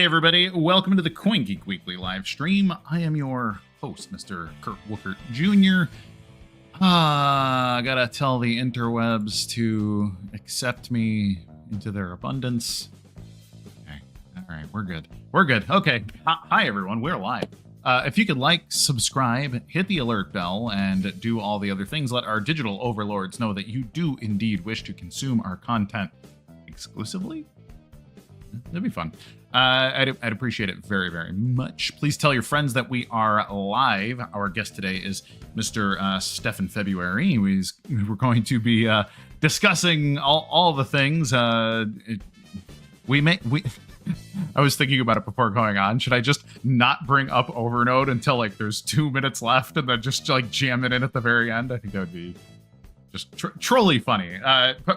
Hey everybody, welcome to the CoinGeek Weekly Livestream. I am your host, Mr. Kurt Wuckert Jr. I gotta tell the interwebs to accept me into their abundance. Okay, alright, we're good. We're good. Okay, hi everyone, we're live. If you could like, subscribe, hit the alert bell, and do all the other things, let our digital overlords know that you do indeed wish to consume our content exclusively. That'd be fun. I'd appreciate it very, very much. Please tell your friends that we are live. Our guest today is Mr. Stephan February. We're going to be discussing all the things. I was thinking about it before going on. Should I just not bring up Overnode until like there's 2 minutes left and then just like jam it in at the very end? I think that would be just trolly funny.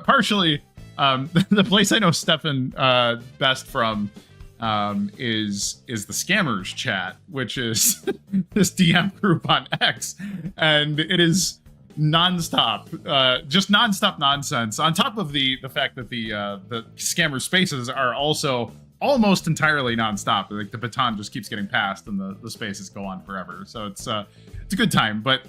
Partially, the place I know Stephan best from is the Scammers chat, which is this DM group on X, and it is nonstop, just nonstop nonsense. On top of the fact that the Scammer spaces are also almost entirely nonstop. Like the baton just keeps getting passed, and the spaces go on forever. So it's a good time, but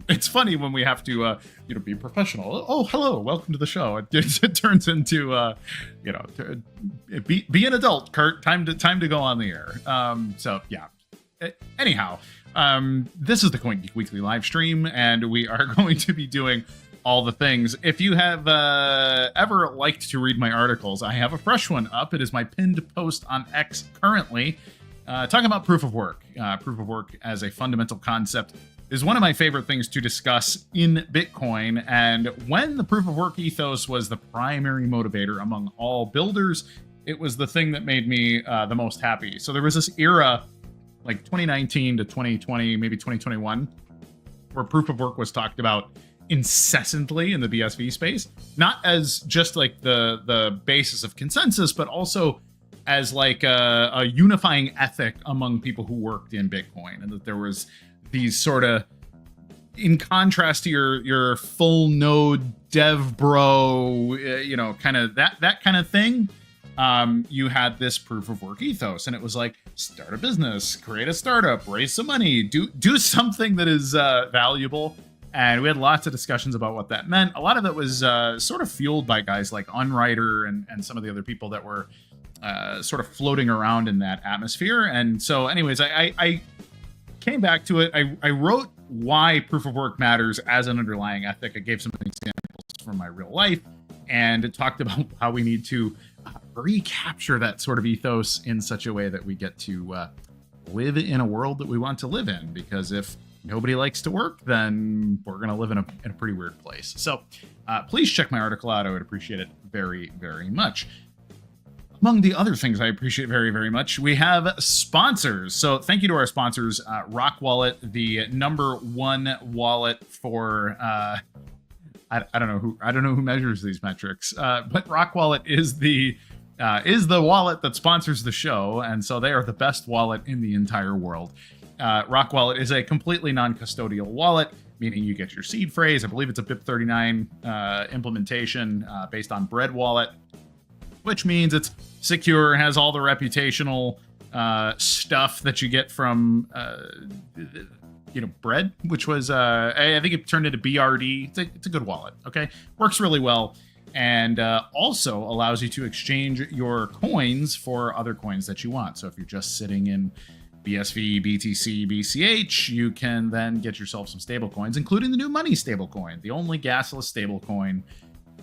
it's funny when we have to be professional. Oh, hello, welcome to the show. It turns into be an adult, Kurt. Time to go on the air. So yeah. Anyhow, this is the CoinGeek Weekly Livestream, and we are going to be doing all the things. If you have ever liked to read my articles, I have a fresh one up. It is my pinned post on X currently, talking about proof of work. Proof of work as a fundamental concept is one of my favorite things to discuss in Bitcoin. And when the proof of work ethos was the primary motivator among all builders, it was the thing that made me the most happy. So there was this era, like 2019 to 2020, maybe 2021, where proof of work was talked about incessantly in the BSV space, not as just like the basis of consensus, but also as like a unifying ethic among people who worked in Bitcoin, and that there was these sort of, in contrast to your full node dev bro, kind of that kind of thing. You had this proof of work ethos, and it was like, start a business, create a startup, raise some money, do something that is valuable. And we had lots of discussions about what that meant. A lot of it was sort of fueled by guys like Unwriter and some of the other people that were sort of floating around in that atmosphere. And so anyways, I came back to it. I wrote why proof of work matters as an underlying ethic. I gave some examples from my real life, and it talked about how we need to recapture that sort of ethos in such a way that we get to live in a world that we want to live in. Because if nobody likes to work, then we're going to live in a pretty weird place. So please check my article out. I would appreciate it very, very much. Among the other things I appreciate very, very much, we have sponsors. So thank you to our sponsors, Rock Wallet, the #1 wallet for I don't know who measures these metrics, but Rock Wallet is the wallet that sponsors the show, and so they are the best wallet in the entire world. Rock Wallet is a completely non-custodial wallet, meaning you get your seed phrase. I believe it's a BIP39 implementation based on Bread Wallet, which means it's secure, has all the reputational stuff that you get from Bread, which was I think it turned into BRD. It's a good wallet. Okay, works really well, and also allows you to exchange your coins for other coins that you want. So if you're just sitting in BSV, BTC, BCH, you can then get yourself some stable coins, including the new money stablecoin, the only gasless stablecoin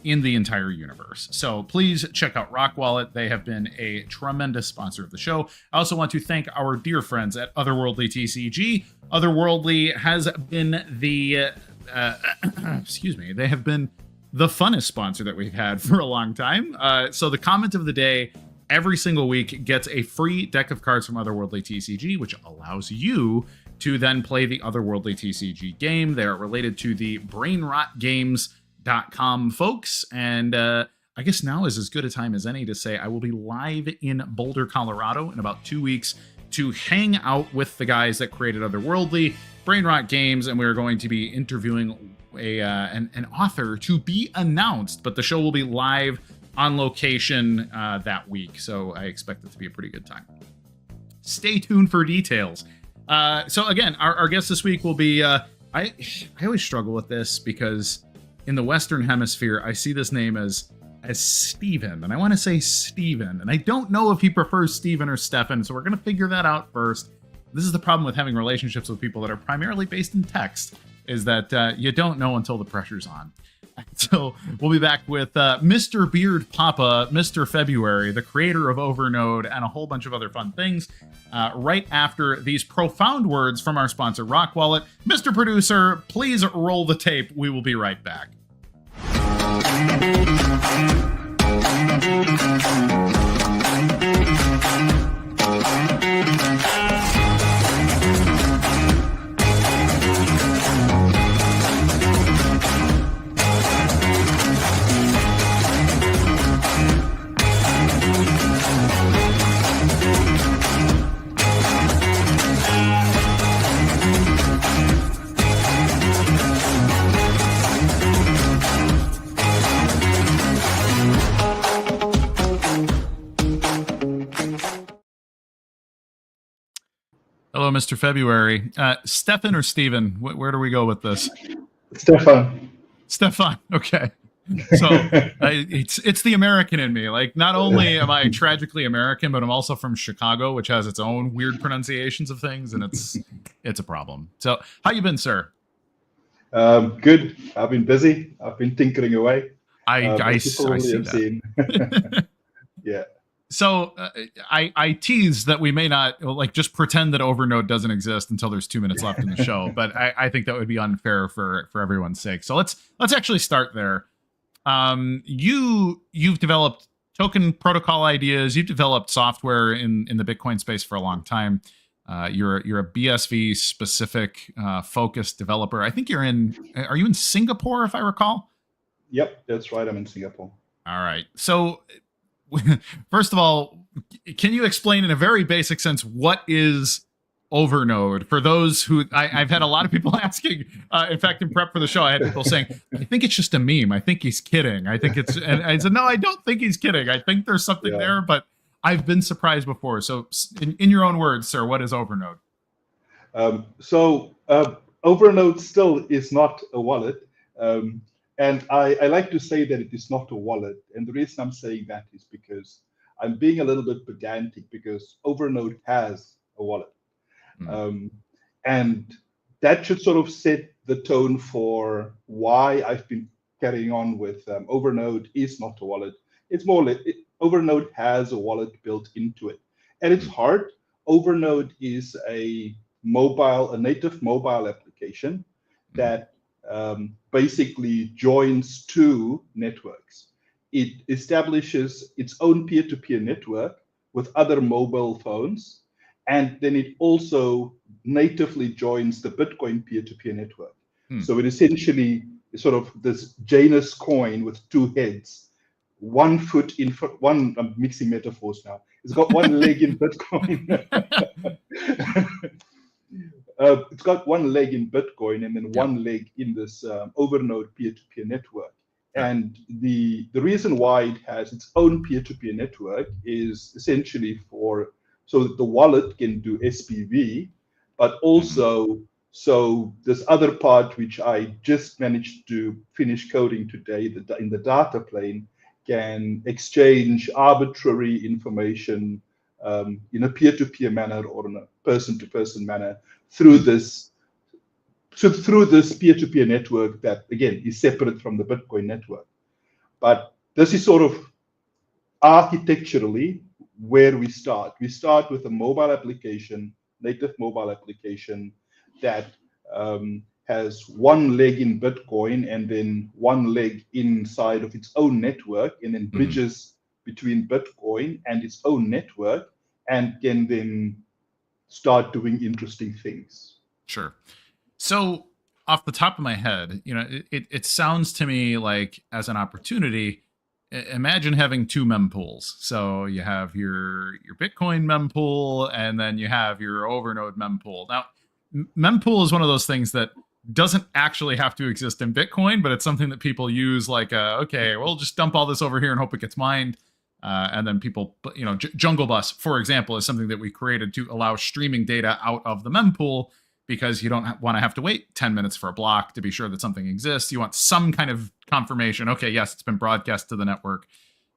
in the entire universe. So please check out Rock Wallet. They have been a tremendous sponsor of the show. I also want to thank our dear friends at Otherworldly TCG. Otherworldly has been the they have been the funnest sponsor that we've had for a long time. So the comment of the day every single week gets a free deck of cards from Otherworldly TCG, which allows you to then play the Otherworldly TCG game. They're related to the BrainRotGames.com folks, and I guess now is as good a time as any to say I will be live in Boulder, Colorado in about 2 weeks to hang out with the guys that created Otherworldly, BrainRot Games, and we're going to be interviewing an author to be announced, but the show will be live on location that week, so I expect it to be a pretty good time. stay tuned for details. So again, our guest this week will be, I always struggle with this because in the Western Hemisphere, I see this name as Stephen, and I want to say Stephen, and I don't know if he prefers Stephen or Stephan, so we're going to figure that out first. This is the problem with having relationships with people that are primarily based in text, is that you don't know until the pressure's on. So we'll be back with Mr. Beard Papa, Mr. February, the creator of Overnode, and a whole bunch of other fun things right after these profound words from our sponsor, Rock Wallet. Mr. Producer, please roll the tape. We will be right back. Hello, Mr. February. Stephan or Stephen? Where do we go with this? Stephan. Stephan. Okay. So it's the American in me. Like, not only am I tragically American, but I'm also from Chicago, which has its own weird pronunciations of things, and it's a problem. So, how you been, sir? Good. I've been busy. I've been tinkering away. I see that. Yeah. So I teased that we may not just pretend that Overnode doesn't exist until there's 2 minutes left in the show, but I think that would be unfair for everyone's sake. So let's actually start there. You've developed token protocol ideas. You've developed software in the Bitcoin space for a long time. You're a BSV specific focused developer. I think are you in Singapore, if I recall? Yep, that's right. I'm in Singapore. All right. So first of all, can you explain in a very basic sense what is Overnode for those who I've had a lot of people asking. In fact, in prep for the show, I had people saying, "I think it's just a meme. I think he's kidding. I think it's," and I said, "No, I don't think he's kidding. I think there's something there, but I've been surprised before." So, in your own words, sir, what is Overnode? Overnode still is not a wallet. And I like to say that it is not a wallet. And the reason I'm saying that is because I'm being a little bit pedantic, because Overnode has a wallet. And that should sort of set the tone for why I've been carrying on with Overnode is not a wallet. It's more like Overnode has a wallet built into it. And it's hard. Overnode is a native mobile application that basically joins two networks. It establishes its own peer-to-peer network with other mobile phones, and then it also natively joins the Bitcoin peer-to-peer network. So it essentially is sort of this Janus coin with two heads, one foot in front, one, I'm mixing metaphors now. It's got one leg in Bitcoin. It's got one leg in Bitcoin and then one leg in this Overnode peer-to-peer network. And the reason why it has its own peer-to-peer network is essentially so that the wallet can do SPV, but also so this other part, which I just managed to finish coding today in the data plane, can exchange arbitrary information in a peer-to-peer manner or in a person-to-person manner through this peer-to-peer network that, again, is separate from the Bitcoin network. But this is sort of architecturally where we start. We start with a mobile application, native mobile application that has one leg in Bitcoin and then one leg inside of its own network, and then bridges between Bitcoin and its own network, and can then start doing interesting things. Sure. So off the top of my head, it sounds to me like, as an opportunity, imagine having two mempools. So you have your Bitcoin mempool, and then you have your Overnode mempool. Now, mempool is one of those things that doesn't actually have to exist in Bitcoin, but it's something that people use like, okay, we'll just dump all this over here and hope it gets mined. And then people, Jungle Bus, for example, is something that we created to allow streaming data out of the mempool, because you don't want to have to wait 10 minutes for a block to be sure that something exists. You want some kind of confirmation. Okay, yes, it's been broadcast to the network.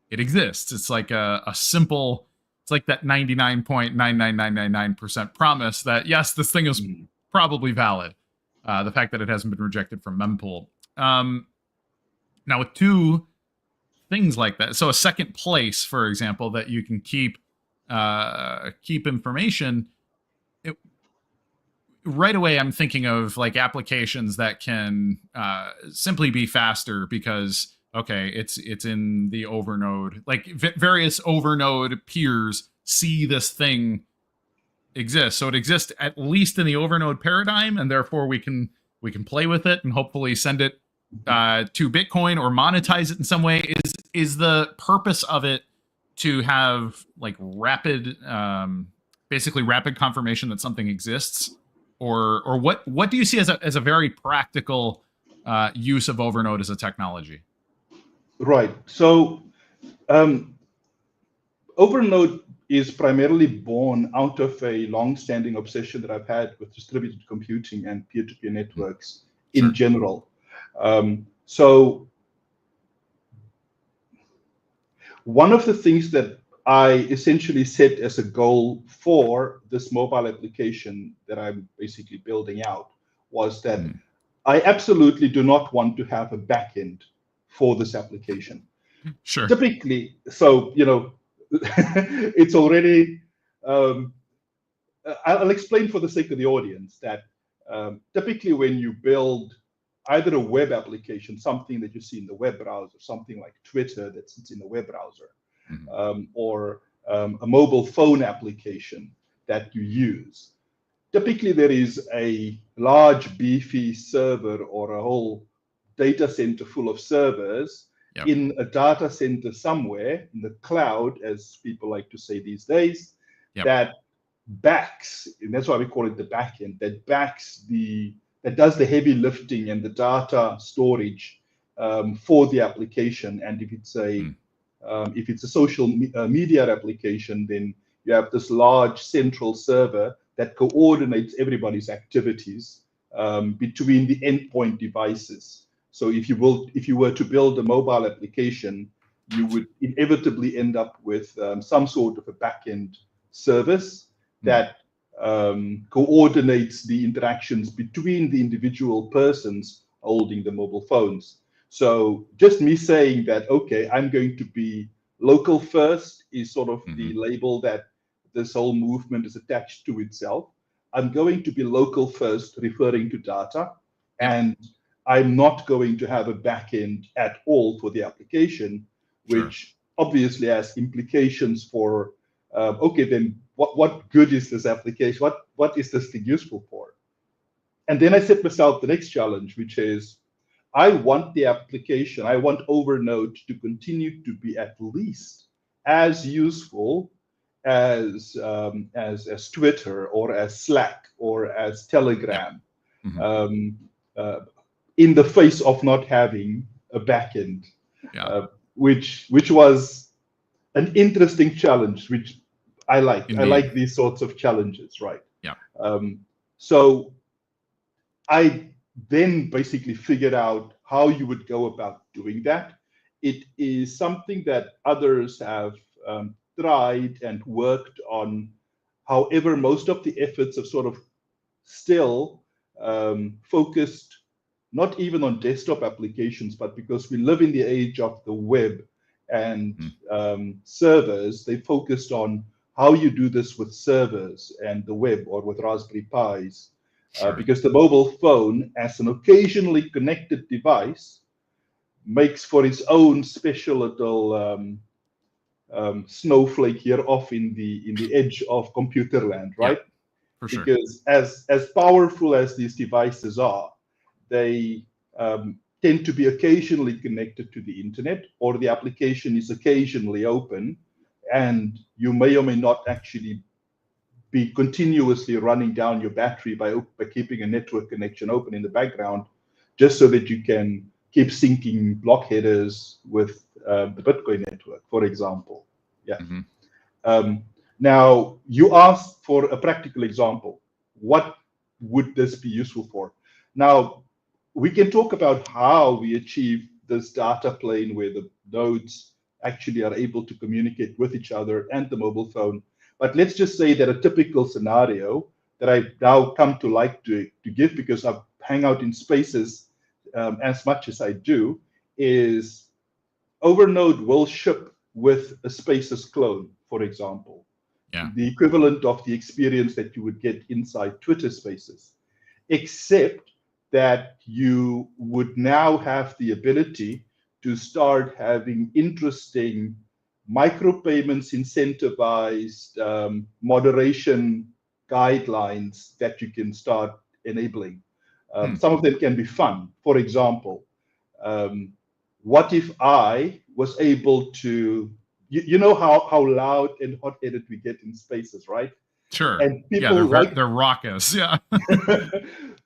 It exists. It's like a simple, it's like that 99.99999% promise that, yes, this thing is probably valid. The fact that it hasn't been rejected from mempool. Now, with two things like that, so a second place, for example, that you can keep information, right away I'm thinking of like applications that can simply be faster because, okay, it's in the Overnode, like various Overnode peers see this thing exist, so it exists at least in the Overnode paradigm, and therefore we can play with it and hopefully send it to Bitcoin or monetize it in some way. Is the purpose of it to have like rapid, basically rapid confirmation that something exists, or what do you see as a very practical use of Overnode as a technology? Right. So Overnode is primarily born out of a long-standing obsession that I've had with distributed computing and peer-to-peer networks in general. So one of the things that I essentially set as a goal for this mobile application that I'm basically building out was that I absolutely do not want to have a backend for this application. Sure. Typically, so, it's already, I'll explain for the sake of the audience that typically when you build either a web application, something that you see in the web browser, something like Twitter that sits in the web browser, or a mobile phone application that you use, typically there is a large beefy server or a whole data center full of servers in a data center somewhere in the cloud, as people like to say these days, that backs, and that's why we call it the backend, that does the heavy lifting and the data storage for the application. And if it's a social media application, then you have this large central server that coordinates everybody's activities between the endpoint devices. So if you were to build a mobile application, you would inevitably end up with some sort of a backend service that coordinates the interactions between the individual persons holding the mobile phones. So just me saying that, okay, I'm going to be local first is sort of the label that this whole movement is attached to itself. I'm going to be local first, referring to data, and I'm not going to have a backend at all for the application, which obviously has implications for, okay, then what good is this application? What is this thing useful for? And then I set myself the next challenge, which is I want the application, I want Overnode to continue to be at least as useful as Twitter or as Slack or as Telegram, in the face of not having a backend, which was an interesting challenge, which I like. Indeed. I like these sorts of challenges, right? So I then basically figured out how you would go about doing that. It is something that others have tried and worked on. However, most of the efforts have sort of still focused not even on desktop applications, but because we live in the age of the web and servers, they focused on how you do this with servers and the web or with Raspberry Pis. Because the mobile phone, as an occasionally connected device, makes for its own special little snowflake here off in the edge of computer land, right? For sure. Because as powerful as these devices are, they tend to be occasionally connected to the internet, or the application is occasionally open, and you may or may not actually be continuously running down your battery by keeping a network connection open in the background, just so that you can keep syncing block headers with the Bitcoin network, for example. Yeah. Mm-hmm. Now, you asked for a practical example. What would this be useful for? Now, we can talk about how we achieve this data plane where the nodes actually are able to communicate with each other and the mobile phone. But let's just say that a typical scenario that I now come to like to give, because I hang out in spaces as much as I do, is Overnode will ship with a Spaces clone, for example, Yeah. the equivalent of the experience that you would get inside Twitter Spaces, except that you would now have the ability to start having interesting micropayments incentivized moderation guidelines that you can start enabling. Some of them can be fun. For example, what if I was able to, you know how loud and hot-headed we get in spaces, right? Sure. And people they're raucous. Yeah.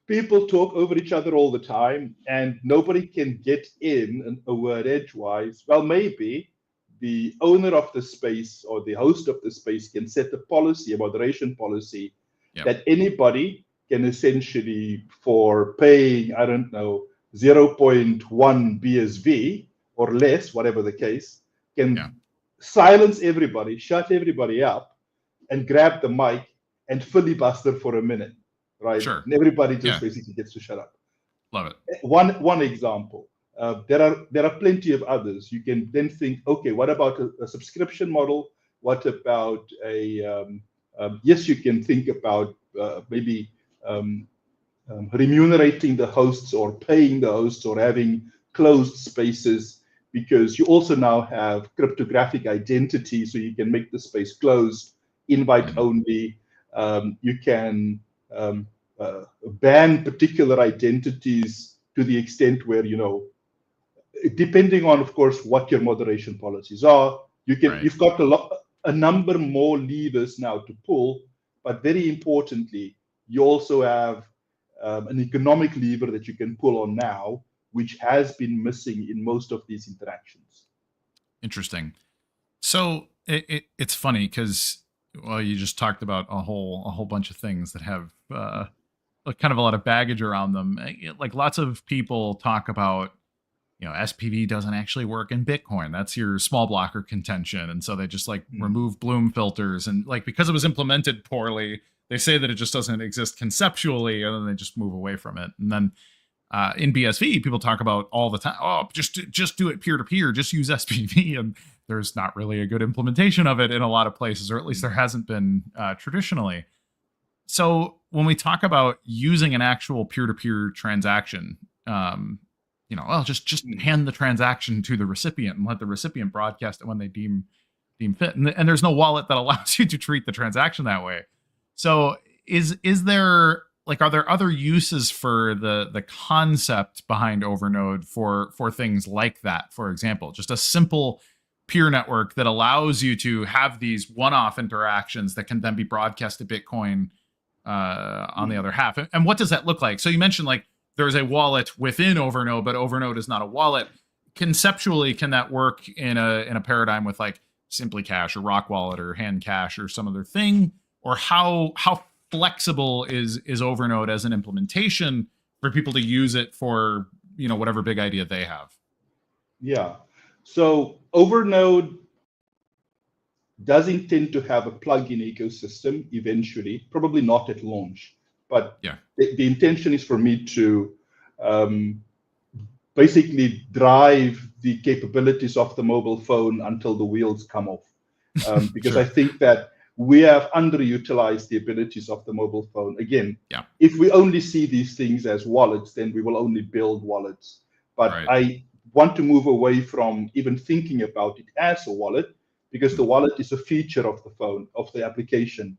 people talk over each other all the time, and nobody can get in a word edgewise. Well, maybe the owner of the space or the host of the space can set a policy, a moderation policy, that anybody can essentially, for paying, I don't know, 0.1 BSV or less, whatever the case, can silence everybody, shut everybody up, and grab the mic and filibuster for a minute, right? Sure. And everybody just basically gets to shut up. Love it. One example. There are plenty of others. You can then think, okay, what about a subscription model? What about yes, you can think about maybe remunerating the hosts or paying the hosts or having closed spaces, because you also now have cryptographic identity, so you can make the space closed, invite only. You can ban particular identities to the extent where, depending on, of course, what your moderation policies are, you've got a number more levers now to pull, but very importantly, you also have an economic lever that you can pull on now, which has been missing in most of these interactions. Interesting. So it's funny because, well, you just talked about a whole bunch of things that have kind of a lot of baggage around them. Like lots of people talk about, SPV doesn't actually work in Bitcoin. That's your small blocker contention. And so they just remove Bloom filters, and because it was implemented poorly, they say that it just doesn't exist conceptually, and then they just move away from it. And then in BSV, people talk about all the time, oh, just do it peer-to-peer, just use SPV. And there's not really a good implementation of it in a lot of places, or at least there hasn't been traditionally. So when we talk about using an actual peer-to-peer transaction, just hand the transaction to the recipient and let the recipient broadcast it when they deem fit. And there's no wallet that allows you to treat the transaction that way. So is there, are there other uses for the concept behind Overnode for things like that? For example, just a simple peer network that allows you to have these one-off interactions that can then be broadcast to Bitcoin on the other half. And what does that look like? So you mentioned there's a wallet within Overnode, but Overnode is not a wallet. Conceptually, can that work in a paradigm with Simply Cash or Rock Wallet or Hand Cash or some other thing? Or how flexible is Overnode as an implementation for people to use it for whatever big idea they have? Yeah. So Overnode does intend to have a plug-in ecosystem eventually, probably not at launch. But the intention is for me to basically drive the capabilities of the mobile phone until the wheels come off. Because I think that we have underutilized the abilities of the mobile phone. Again, if we only see these things as wallets, then we will only build wallets. But I want to move away from even thinking about it as a wallet, because the wallet is a feature of the phone, of the application.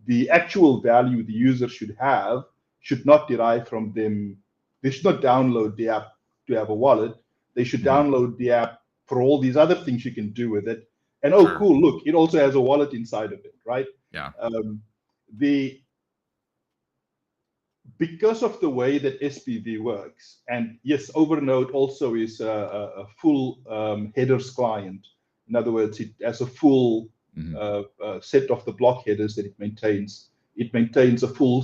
The actual value the user should have should not derive from them. They should not download the app to have a wallet. They should download the app for all these other things you can do with it. And cool, look, it also has a wallet inside of it, right? Yeah. Because of the way that SPV works, and yes, Overnode also is a full headers client. In other words, it has a full set of the block headers that it maintains. It maintains a full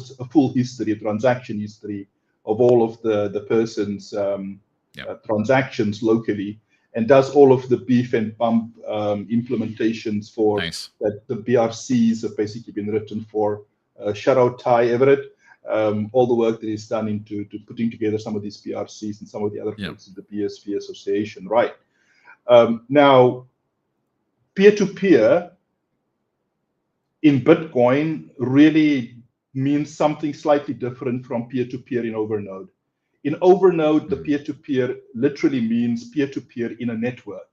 history, a transaction history of all of the person's transactions locally, and does all of the beef and bump implementations for that. The BRCs have basically been written for. Shout out Ty Everett, all the work that is done into putting together some of these BRCs and some of the other folks in the BSV Association. Right. Now, peer-to-peer in Bitcoin really means something slightly different from peer-to-peer in Overnode. In Overnode, the peer-to-peer literally means peer-to-peer in a network,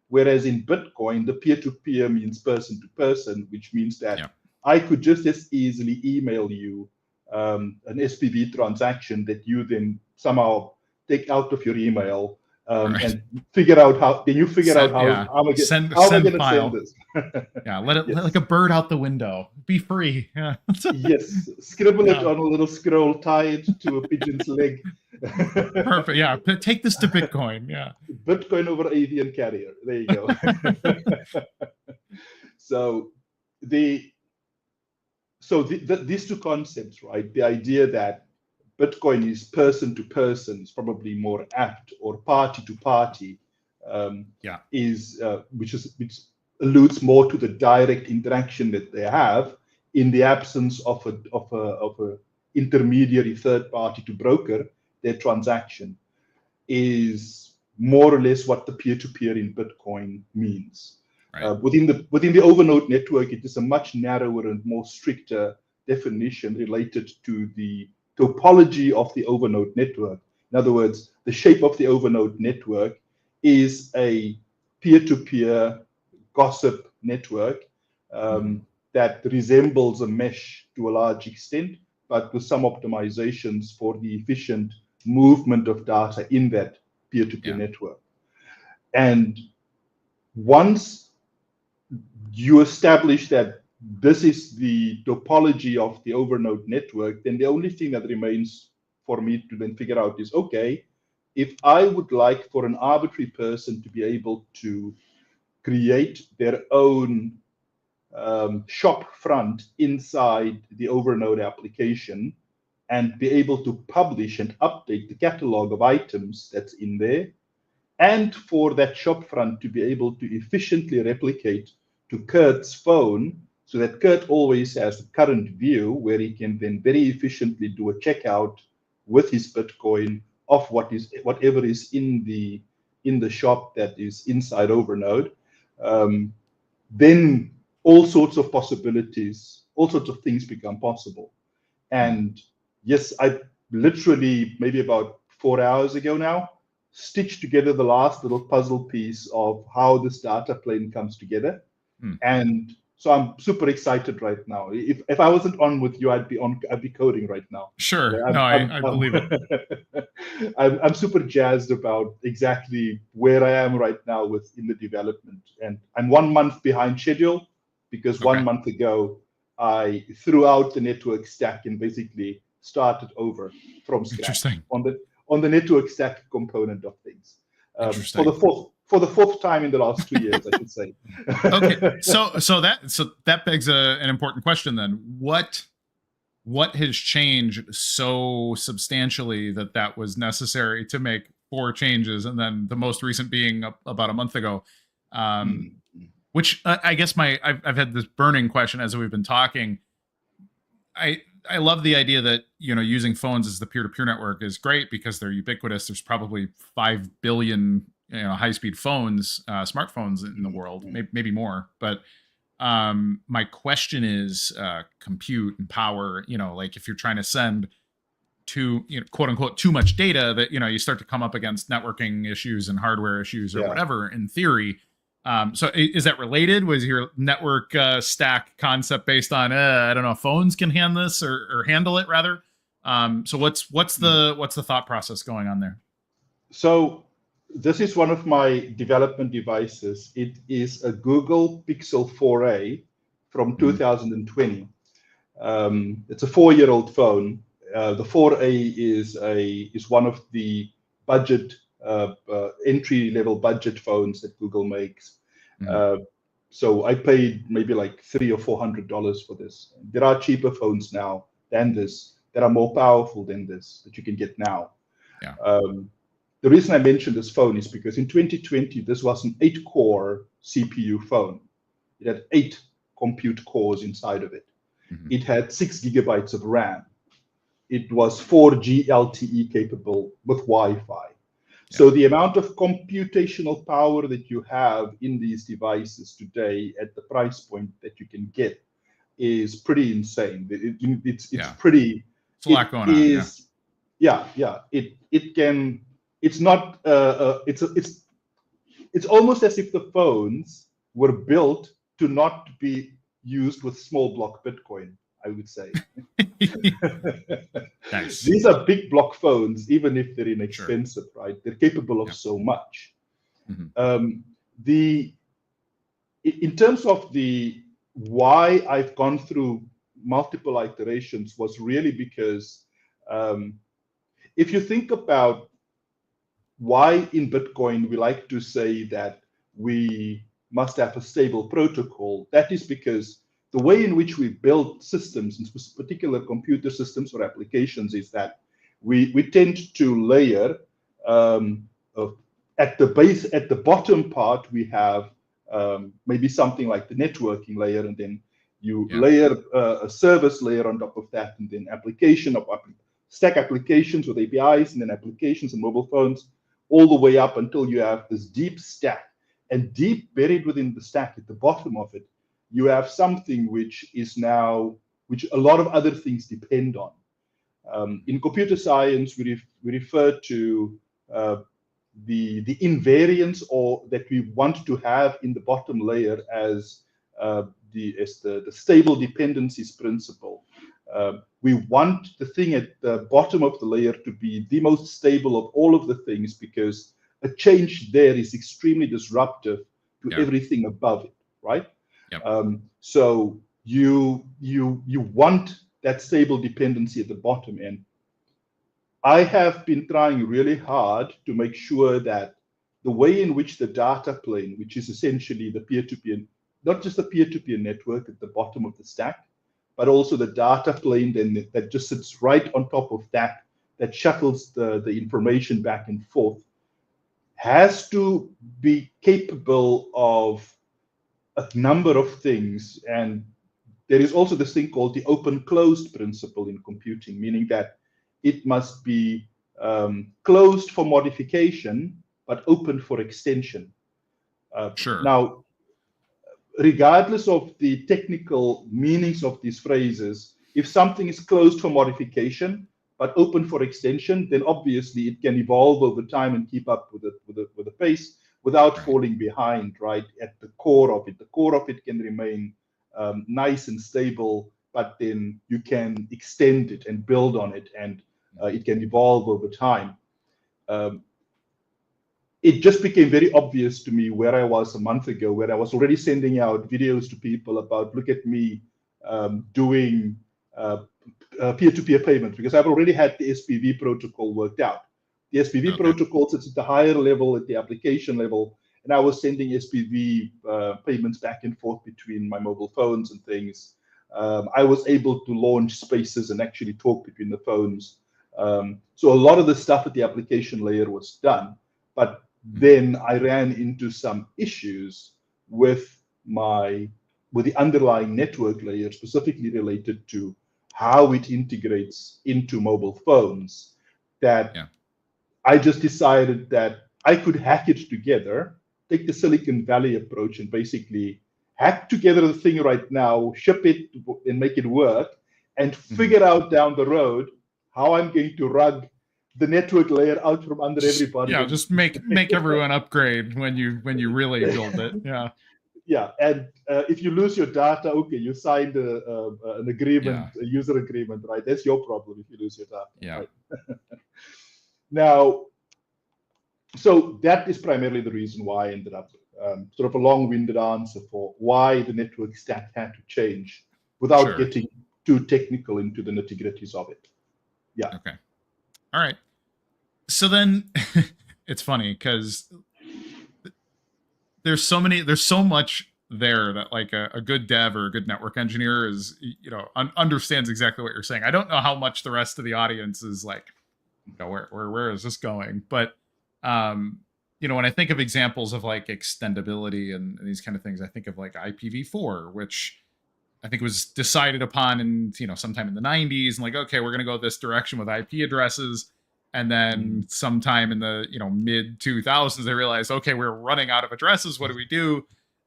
whereas in Bitcoin, the peer-to-peer means person-to-person, which means that I could just as easily email you an SPV transaction that you then somehow take out of your email and figure out how. Then you figure out how am I going to send this? Let it like a bird out the window. Be free. Yes, scribble it on a little scroll, tie it to a pigeon's leg. Perfect. Yeah, take this to Bitcoin. Yeah, Bitcoin over avian carrier. There you go. So these two concepts, right? The idea that Bitcoin is person to person is probably more apt, or party to party, which alludes more to the direct interaction that they have in the absence of a intermediary third party to broker their transaction, is more or less what the peer-to-peer in Bitcoin means. Within the Overnode network, it is a much narrower and more stricter definition related to the topology of the Overnode network. In other words, the shape of the Overnode network is a peer-to-peer gossip network that resembles a mesh to a large extent, but with some optimizations for the efficient movement of data in that peer-to-peer network. And once you establish that this is the topology of the Overnode network, then the only thing that remains for me to then figure out is, okay, if I would like for an arbitrary person to be able to create their own shop front inside the Overnode application and be able to publish and update the catalog of items that's in there, and for that shop front to be able to efficiently replicate to Kurt's phone, so that Kurt always has a current view where he can then very efficiently do a checkout with his Bitcoin of whatever is in the shop that is inside Overnode. Then all sorts of possibilities, all sorts of things become possible. And yes, I literally, maybe about 4 hours ago now, stitched together the last little puzzle piece of how this data plane comes together. And so I'm super excited right now. If I wasn't on with you, I'd be coding right now. Sure. I believe it. I'm super jazzed about exactly where I am right now in the development. And I'm 1 month behind schedule because 1 month ago, I threw out the network stack and basically started over from scratch on the network stack component of things. For the fourth time in the last 2 years, I should say. Okay, so that begs an important question then. What has changed so substantially that was necessary to make 4 changes, and then the most recent being about a month ago? Which I guess I've had this burning question as we've been talking. I love the idea that, using phones as the peer-to-peer network is great because they're ubiquitous. There's probably 5 billion high-speed phones, smartphones in the world, maybe more. But my question is compute and power. Like if you're trying to send quote unquote too much data, that you start to come up against networking issues and hardware issues or whatever. In theory, so is that related? Was your network stack concept based on I don't know, phones can handle this or handle it rather? So what's the thought process going on there? So this is one of my development devices. It is a Google Pixel 4a from 2020. It's a 4-year-old phone. The 4a is one of the budget entry-level budget phones that Google makes. Mhm. So I paid maybe like $300 or $400 for this. There are cheaper phones now than this that are more powerful than this that you can get now. Yeah. The reason I mentioned this phone is because in 2020, this was an 8-core CPU phone. It had 8 compute cores inside of it. Mhm. It had 6 gigabytes of RAM. It was 4G LTE capable with Wi-Fi. Yeah. So the amount of computational power that you have in these devices today at the price point that you can get is pretty insane. It's Yeah. pretty. It's a lot It going on. Yeah. is. Yeah. It can. It's not. It's almost as if the phones were built to not be used with small block Bitcoin, I would say. Nice. These are big block phones, even if they're Sure. inexpensive, right? They're capable of Yeah. so much. Mhm. The in terms of the why I've gone through multiple iterations was really because if you think about why in Bitcoin we like to say that we must have a stable protocol, that is because the way in which we build systems, in particular computer systems or applications, is that we tend to layer um, at the base, at the bottom part, we have maybe something like the networking layer, and then you Yeah. layer a service layer on top of that, and then stack applications with APIs, and then applications and mobile phones, all the way up until you have this deep stack. And deep buried within the stack at the bottom of it, you have something which is now, which a lot of other things depend on. In computer science, we refer to the invariance or that we want to have in the bottom layer as the stable dependencies principle. We want the thing at the bottom of the layer to be the most stable of all of the things, because a change there is extremely disruptive to Yeah. everything above it, right? Yep. So you want that stable dependency at the bottom end. I have been trying really hard to make sure that the way in which the data plane, which is essentially the peer-to-peer, not just the peer-to-peer network at the bottom of the stack, but also the data plane then that just sits right on top of that, that shuttles the information back and forth, has to be capable of a number of things. And there is also this thing called the open-closed principle in computing, meaning that it must be closed for modification, but open for extension. Sure. Now, regardless of the technical meanings of these phrases, if something is closed for modification, but open for extension, then obviously it can evolve over time and keep up with the pace without Right. falling behind, right? At the core of it. The core of it can remain nice and stable, but then you can extend it and build on it, and it can evolve over time. It just became very obvious to me where I was a month ago, where I was already sending out videos to people about, look at me doing peer-to-peer payments, because I've already had the SPV protocol worked out. The SPV Okay. protocol sits at the higher level, at the application level, and I was sending SPV payments back and forth between my mobile phones and things. I was able to launch spaces and actually talk between the phones. So a lot of the stuff at the application layer was done, but then I ran into some issues with the underlying network layer, specifically related to how it integrates into mobile phones, that Yeah. I just decided that I could hack it together, take the Silicon Valley approach, and basically hack together the thing right now, ship it and make it work, and figure out down the road how I'm going to rug the network layer out from under everybody. Just make everyone upgrade when you really build it. Yeah. Yeah, and if you lose your data, okay, you signed an agreement, Yeah. a user agreement, right? That's your problem if you lose your data, Yeah. right? Now, so that is primarily the reason why I ended up sort of a long-winded answer for why the network stack had to change without Sure. getting too technical into the nitty-gritties of it. Yeah. Okay. All right. So then it's funny because there's so much there that like a good dev or a good network engineer is, understands exactly what you're saying. I don't know how much the rest of the audience is like, where is this going? But when I think of examples of like extendability and these kind of things, I think of like IPv4, which I think was decided upon in sometime in the 90s, and like, okay, we're going to go this direction with IP addresses. And then sometime in the mid 2000s, they realized, okay, we're running out of addresses. What do we do?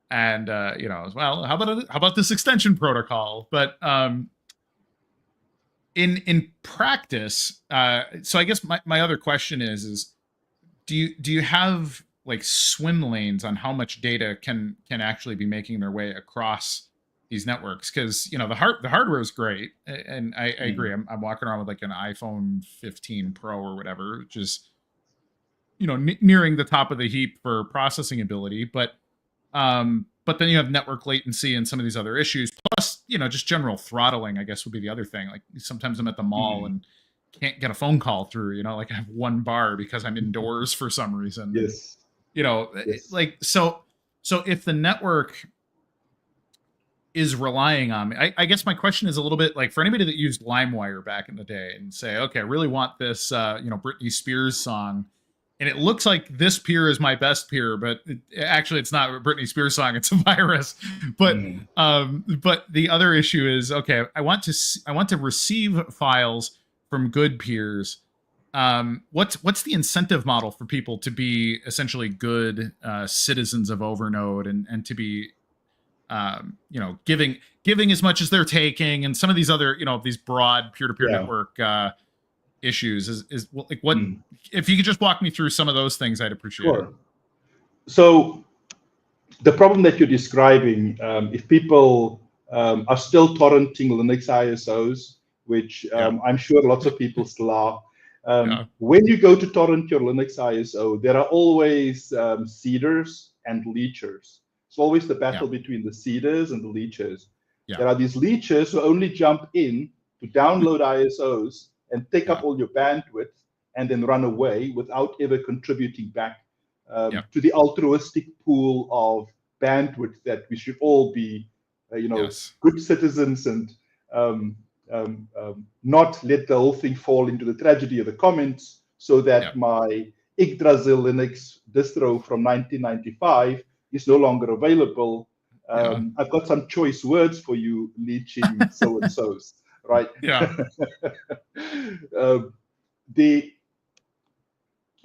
And well, how about this extension protocol? But in practice, so I guess my other question is do you have like swim lanes on how much data can actually be making their way across these networks? Because the hardware is great, and I agree. I'm walking around with like an iPhone 15 Pro or whatever, which is nearing the top of the heap for processing ability, but then you have network latency and some of these other issues. Plus, just general throttling, I guess, would be the other thing. Like sometimes I'm at the mall and can't get a phone call through, like I have one bar because I'm indoors for some reason. Yes. Yes. Like, so if the network is relying on me, I guess my question is a little bit like, for anybody that used LimeWire back in the day and say, okay, I really want this, Britney Spears song, and it looks like this peer is my best peer, but actually it's not a Britney Spears song, it's a virus. But but the other issue is, okay, I want to receive files from good peers. What's the incentive model for people to be essentially good citizens of Overnode and to be giving as much as they're taking, and some of these other these broad peer-to-peer network issues is like, what if you could just walk me through some of those things, I'd appreciate it. So the problem that you're describing, if people are still torrenting Linux ISOs, which I'm sure lots of people still are, when you go to torrent your Linux ISO, there are always seeders and leechers. It's always the battle between the seeders and the leechers. There are these leechers who only jump in to download ISOs and take up all your bandwidth and then run away without ever contributing back to the altruistic pool of bandwidth that we should all be, good citizens and not let the whole thing fall into the tragedy of the comments, so that my Yggdrasil Linux distro from 1995 is no longer available. I've got some choice words for you, leeching so-and-sos, right?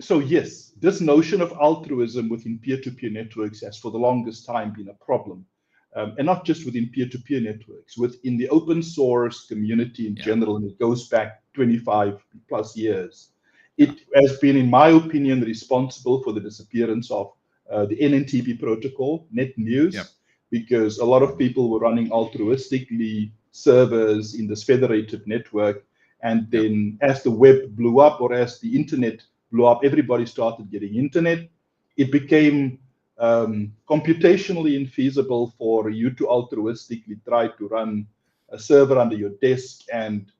So yes, this notion of altruism within peer-to-peer networks has for the longest time been a problem. And not just within peer-to-peer networks, within the open source community in general, and it goes back 25 plus years. It has been, in my opinion, responsible for the disappearance of the NNTP protocol, net news, because a lot of people were running altruistically servers in this federated network. And then as the web blew up, or as the internet blew up, everybody started getting internet. It became computationally infeasible for you to altruistically try to run a server under your desk. And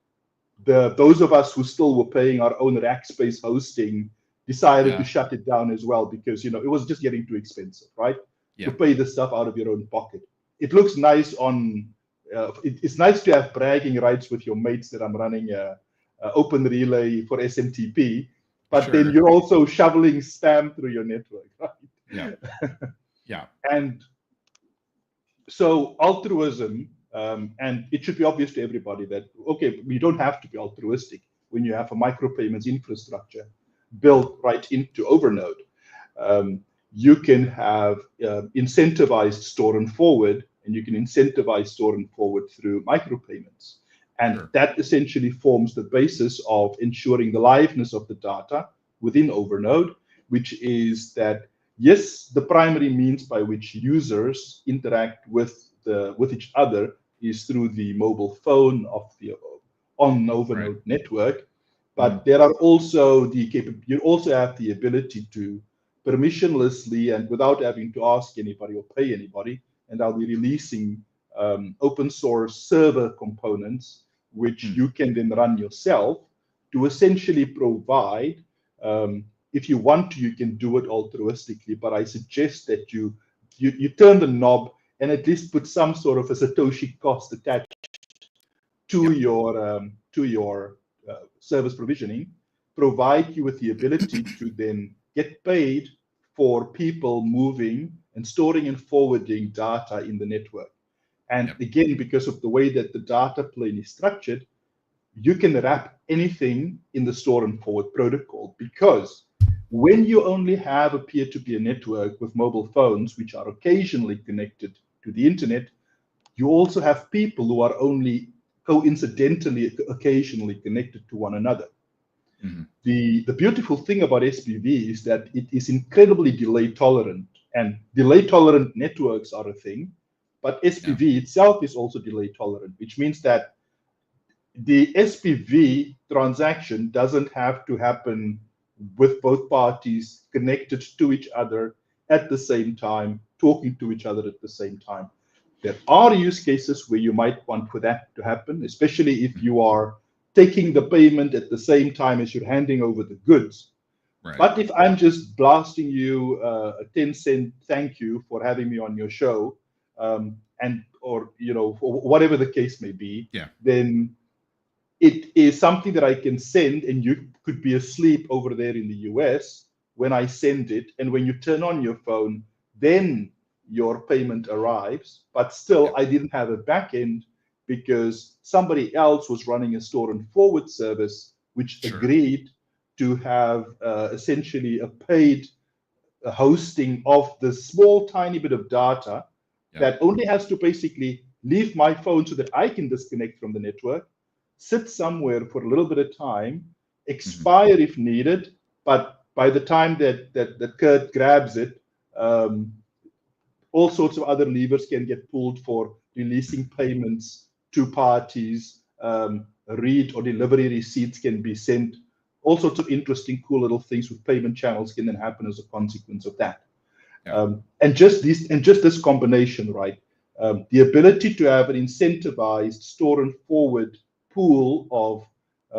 those of us who still were paying our own rack space hosting decided to shut it down as well, because it was just getting too expensive, right? To pay the stuff out of your own pocket. It looks nice on it's nice to have bragging rights with your mates that I'm running a open relay for SMTP, but then you're also shoveling spam through your network, right? And so altruism, and it should be obvious to everybody that, okay, you don't have to be altruistic when you have a micropayments infrastructure built right into Overnode. You can have incentivized store and forward, and you can incentivize store and forward through micropayments. And that essentially forms the basis of ensuring the liveness of the data within Overnode, which is that, yes, the primary means by which users interact with each other is through the mobile phone of the on Overnode network, but there are also you also have the ability to permissionlessly and without having to ask anybody or pay anybody, and I'll be releasing open source server components which you can then run yourself to essentially provide, if you want to, you can do it altruistically, but I suggest that you you turn the knob and at least put some sort of a Satoshi cost attached to your service provisioning, provide you with the ability to then get paid for people moving and storing and forwarding data in the network. And again, because of the way that the data plane is structured, you can wrap anything in the store and forward protocol, because when you only have a peer-to-peer network with mobile phones, which are occasionally connected to the internet, you also have people who are only coincidentally occasionally connected to one another. Mm-hmm. The beautiful thing about SPV is that it is incredibly delay tolerant, and delay tolerant networks are a thing, but SPV itself is also delay tolerant, which means that the SPV transaction doesn't have to happen with both parties connected to each other at the same time, talking to each other at the same time. There are use cases where you might want for that to happen, especially if you are taking the payment at the same time as you're handing over the goods. Right. But if I'm just blasting you a 10-cent thank you for having me on your show, or whatever the case may be, then it is something that I can send, and you could be asleep over there in the US when I send it, and when you turn on your phone, then your payment arrives. But still, I didn't have a back end because somebody else was running a store and forward service, which agreed to have essentially a paid hosting of the small, tiny bit of data that only has to basically leave my phone so that I can disconnect from the network, sit somewhere for a little bit of time, expire if needed, but by the time that Kurt grabs it, all sorts of other levers can get pulled for releasing payments to parties, read or delivery receipts can be sent, all sorts of interesting, cool little things with payment channels can then happen as a consequence of that. And just this combination, right? The ability to have an incentivized store and forward pool of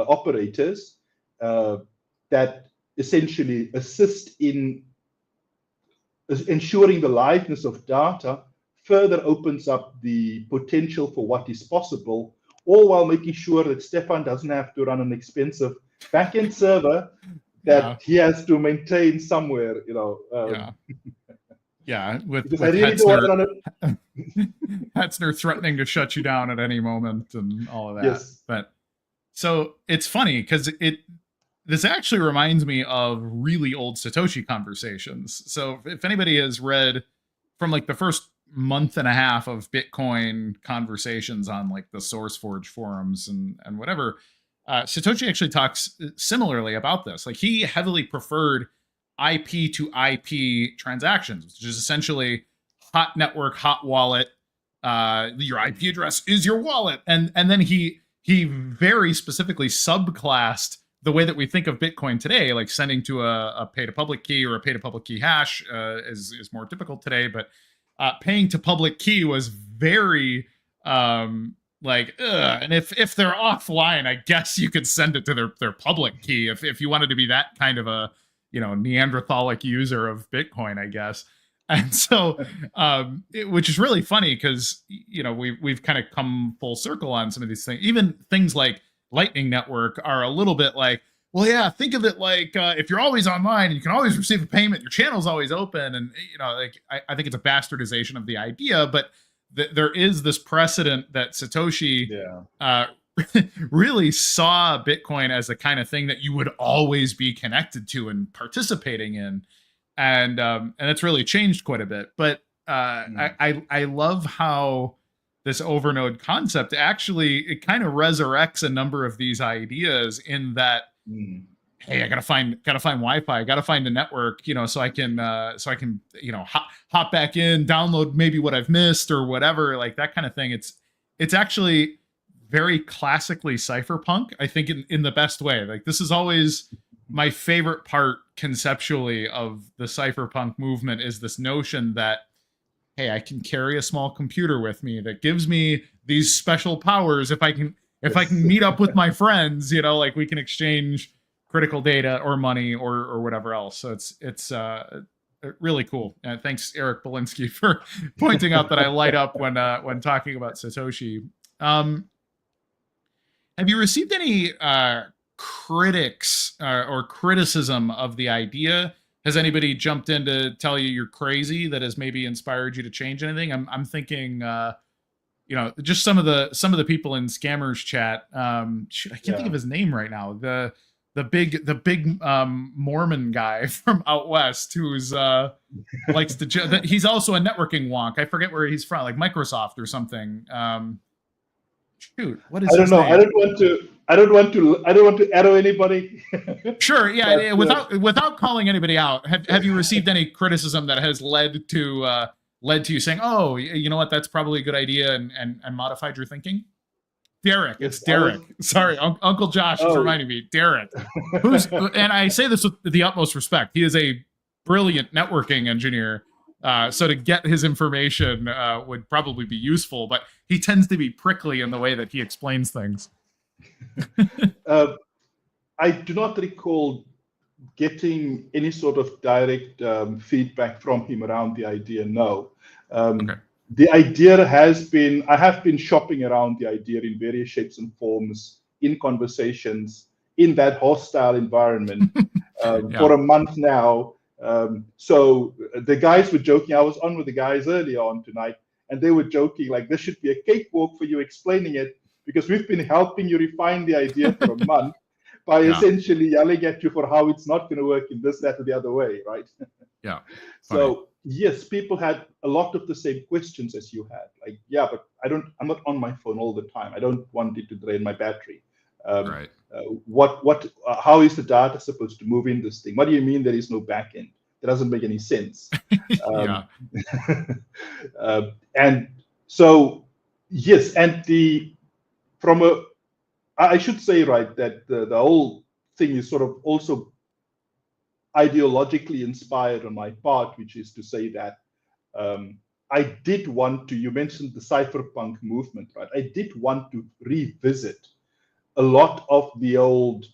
operators that essentially assist in ensuring the liveness of data further opens up the potential for what is possible, all while making sure that Stephan doesn't have to run an expensive backend server that he has to maintain somewhere, with really Hetzner threatening to shut you down at any moment and all of that. Yes. But so it's funny because this actually reminds me of really old Satoshi conversations. So if anybody has read from like the first month and a half of Bitcoin conversations on like the SourceForge forums and whatever, Satoshi actually talks similarly about this. Like he heavily preferred IP to IP transactions, which is essentially hot network, hot wallet. Your IP address is your wallet, and then he very specifically subclassed the way that we think of Bitcoin today, like sending to a pay to public key or a pay to public key hash is more typical today, but paying to public key was very and if they're offline, I guess you could send it to their public key if you wanted to be that kind of a Neanderthalic user of Bitcoin, I guess. And so, which is really funny because, we've kind of come full circle on some of these things. Even things like Lightning Network are a little bit like, well, yeah, think of it like if you're always online and you can always receive a payment, your channel's always open. And, I think it's a bastardization of the idea, but there is this precedent that Satoshi really saw Bitcoin as the kind of thing that you would always be connected to and participating in. And it's really changed quite a bit. But I love how this Overnode concept actually, it kind of resurrects a number of these ideas in that, hey, I gotta find Wi-Fi, I gotta find a network, so I can hop back in, download maybe what I've missed or whatever, like that kind of thing. It's actually very classically cypherpunk, I think, in the best way. Like this is always my favorite part conceptually of the cypherpunk movement, is this notion that, hey, I can carry a small computer with me that gives me these special powers. If I can meet up with my friends, like we can exchange critical data or money or whatever else. So it's really cool. Thanks, Eric Belinsky, for pointing out that I light up when talking about Satoshi. Have you received any critics or criticism of the idea? Has anybody jumped in to tell you you're crazy that has maybe inspired you to change anything? I'm thinking, just some of the people in Scammers chat. I can't think of his name right now. The big Mormon guy from out west who's likes to. He's also a networking wonk. I forget where he's from, like Microsoft or something. Shoot, what is? I don't know. Name? I don't want to arrow anybody. Sure, yeah. Without calling anybody out, have you received any criticism that has led to you saying, "Oh, you know what? That's probably a good idea," and modified your thinking? Derek, it's Derek. Sorry, Uncle Josh is reminding me. Derek, and I say this with the utmost respect. He is a brilliant networking engineer. So to get his information would probably be useful, but he tends to be prickly in the way that he explains things. I do not recall getting any sort of direct feedback from him around the idea. No. Okay. The idea I have been shopping around the idea in various shapes and forms, in conversations, in that hostile environment for a month now. So the guys were joking. I was on with the guys earlier on tonight, and they were joking like this should be a cakewalk for you explaining it, because we've been helping you refine the idea for a month by essentially yelling at you for how it's not going to work in this, that, or the other way, right? Yeah. So yes, people had a lot of the same questions as you had. Like, yeah, but I'm not on my phone all the time. I don't want it to drain my battery. Right. How is the data supposed to move in this thing? What do you mean there is no backend? That doesn't make any sense. And so, yes, and I should say, right, that the whole thing is sort of also ideologically inspired on my part, which is to say that I did want to, you mentioned the cypherpunk movement, right? I did want to revisit a lot of the old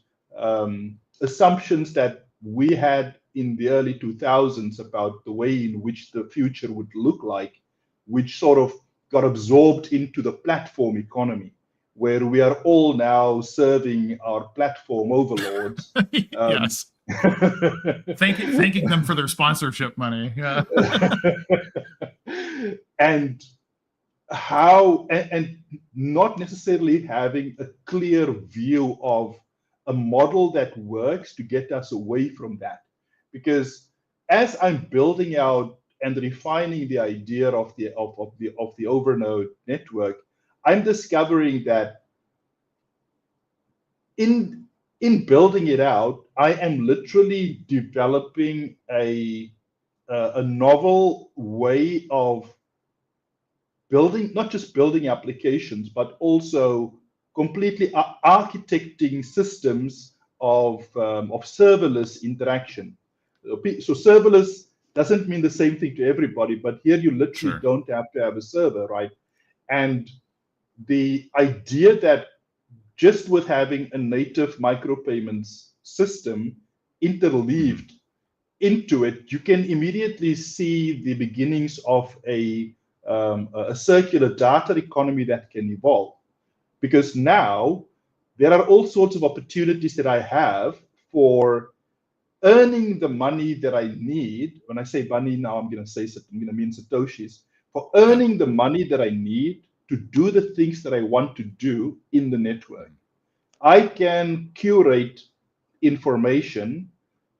assumptions that we had in the early 2000s about the way in which the future would look like, which sort of got absorbed into the platform economy, where we are all now serving our platform overlords. Yes. Thanking them for their sponsorship money. Yeah. and not necessarily having a clear view of a model that works to get us away from that. Because as I'm building out and refining the idea of the Overnode network, I'm discovering that in building it out, I am literally developing a novel way of building, not just building applications, but also completely architecting systems of serverless interaction. So serverless doesn't mean the same thing to everybody, but here you literally don't have to have a server, right? And the idea that just with having a native micropayments system interleaved into it, you can immediately see the beginnings of a circular data economy that can evolve. Because now there are all sorts of opportunities that I have for earning the money that I need. When I say money now, I'm going to mean Satoshis. For earning the money that I need to do the things that I want to do in the network. I can curate information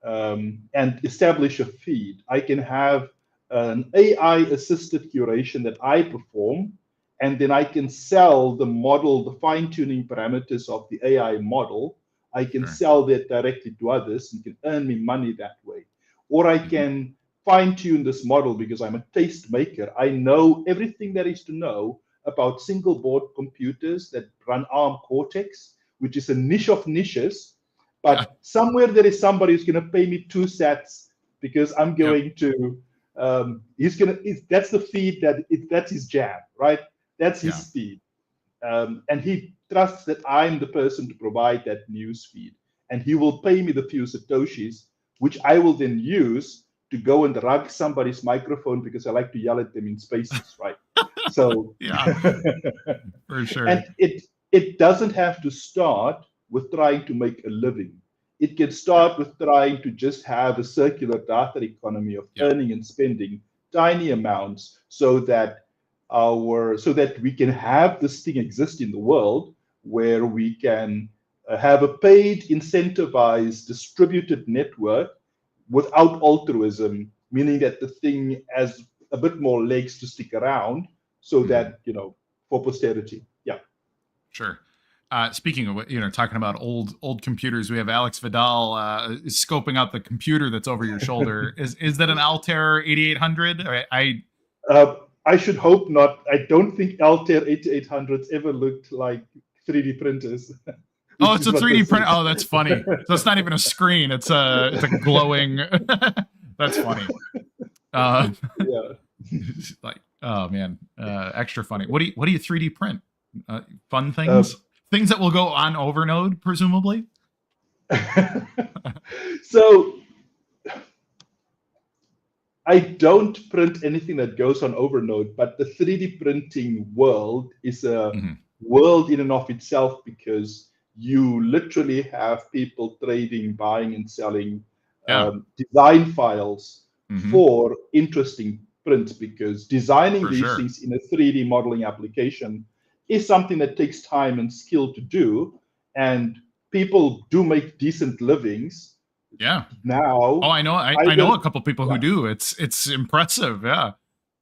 and establish a feed. I can have an AI-assisted curation that I perform, and then I can sell the model, the fine-tuning parameters of the AI model. I can sell that directly to others and can earn me money that way. Or I can fine-tune this model because I'm a tastemaker. I know everything there is to know about single board computers that run ARM Cortex, which is a niche of niches. But somewhere there is somebody who's going to pay me 2 sats because I'm going to, that's the feed, that's his jam, right? That's his speed. And he trusts that I'm the person to provide that news feed. And he will pay me the few Satoshis, which I will then use to go and rug somebody's microphone because I like to yell at them in spaces, right? So Yeah, for sure. and it doesn't have to start with trying to make a living. It can start with trying to just have a circular data economy of earning and spending tiny amounts so that we can have this thing exist in the world where we can have a paid, incentivized, distributed network without altruism, meaning that the thing has a bit more legs to stick around so that, for posterity. Yeah. Sure. Speaking of, talking about old computers, we have Alex Vidal scoping out the computer that's over your shoulder. Is that an Altair 8800? I should hope not. I don't think Altair 8800s ever looked like 3D printers. Oh, it's a 3D print. Oh, that's funny. So it's not even a screen. It's a glowing. That's funny. Yeah. Like, oh man, extra funny. What do you 3D print? Fun things. Things that will go on Overnode, presumably. So I don't print anything that goes on Overnode, but the 3D printing world is a world in and of itself, because you literally have people trading, buying and selling design files for interesting prints, because designing these things in a 3D modeling application is something that takes time and skill to do, and people do make decent livings. Yeah. Now. Oh, I know. I know a couple people who do. It's impressive. Yeah.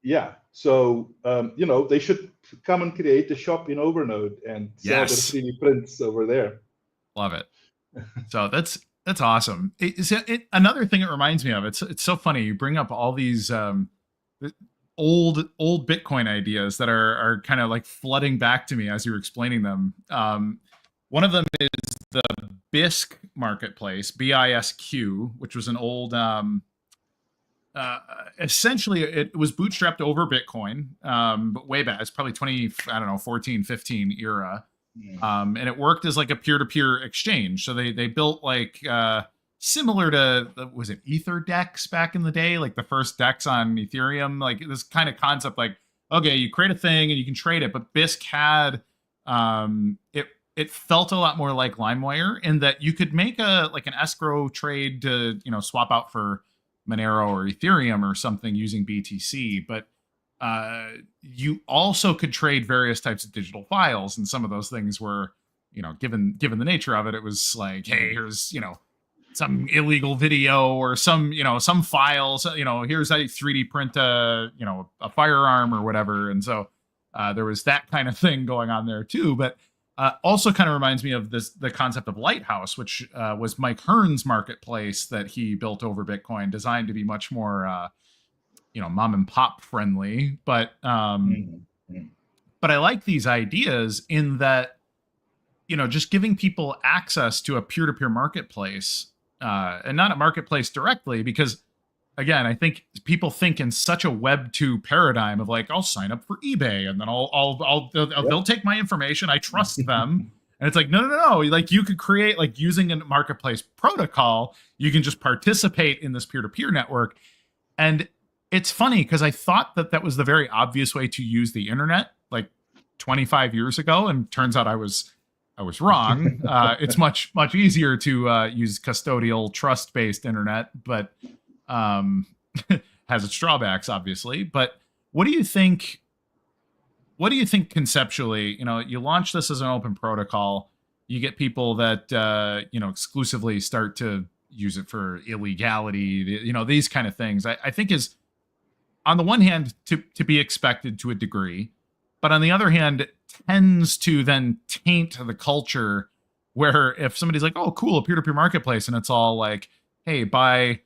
Yeah. So they should come and create a shop in Overnode and sell their 3D prints over there. Love it. So that's awesome. Another thing it reminds me of. It's so funny. You bring up all these old Bitcoin ideas that are kind of like flooding back to me as you were explaining them. One of them is the BISQ marketplace, BISQ, which was an old, essentially it was bootstrapped over Bitcoin, but way back. It's probably 14, 15 era. And it worked as like a peer-to-peer exchange. So they built like, similar to, was it EtherDex back in the day? Like the first DEX on Ethereum, like this kind of concept, like, okay, you create a thing and you can trade it, but BISQ had, it felt a lot more like LimeWire in that you could make an escrow trade to, swap out for Monero or Ethereum or something using BTC, but you also could trade various types of digital files, and some of those things were, given the nature of it, it was like, hey, here's, some illegal video or some files, here's how you 3D print a firearm or whatever. And so there was that kind of thing going on there too. But also kind of reminds me of the concept of Lighthouse, which was Mike Hearn's marketplace that he built over Bitcoin, designed to be much more, mom and pop friendly. But I like these ideas in that, just giving people access to a peer-to-peer marketplace, and not a marketplace directly, because again, I think people think in such a Web 2 paradigm of like, I'll sign up for eBay and then they'll take my information. I trust them. And it's like, no. Like you could create, like using a marketplace protocol, you can just participate in this peer-to-peer network. And it's funny because I thought that was the very obvious way to use the internet like 25 years ago. And turns out I was wrong. It's much easier to use custodial trust-based internet, but has its drawbacks, obviously. But what do you think conceptually? You launch this as an open protocol, you get people that exclusively start to use it for illegality, these kind of things. I think is on the one hand to be expected to a degree, but on the other hand, it tends to then taint the culture where if somebody's like, oh, cool, a peer-to-peer marketplace, and it's all like, hey, buy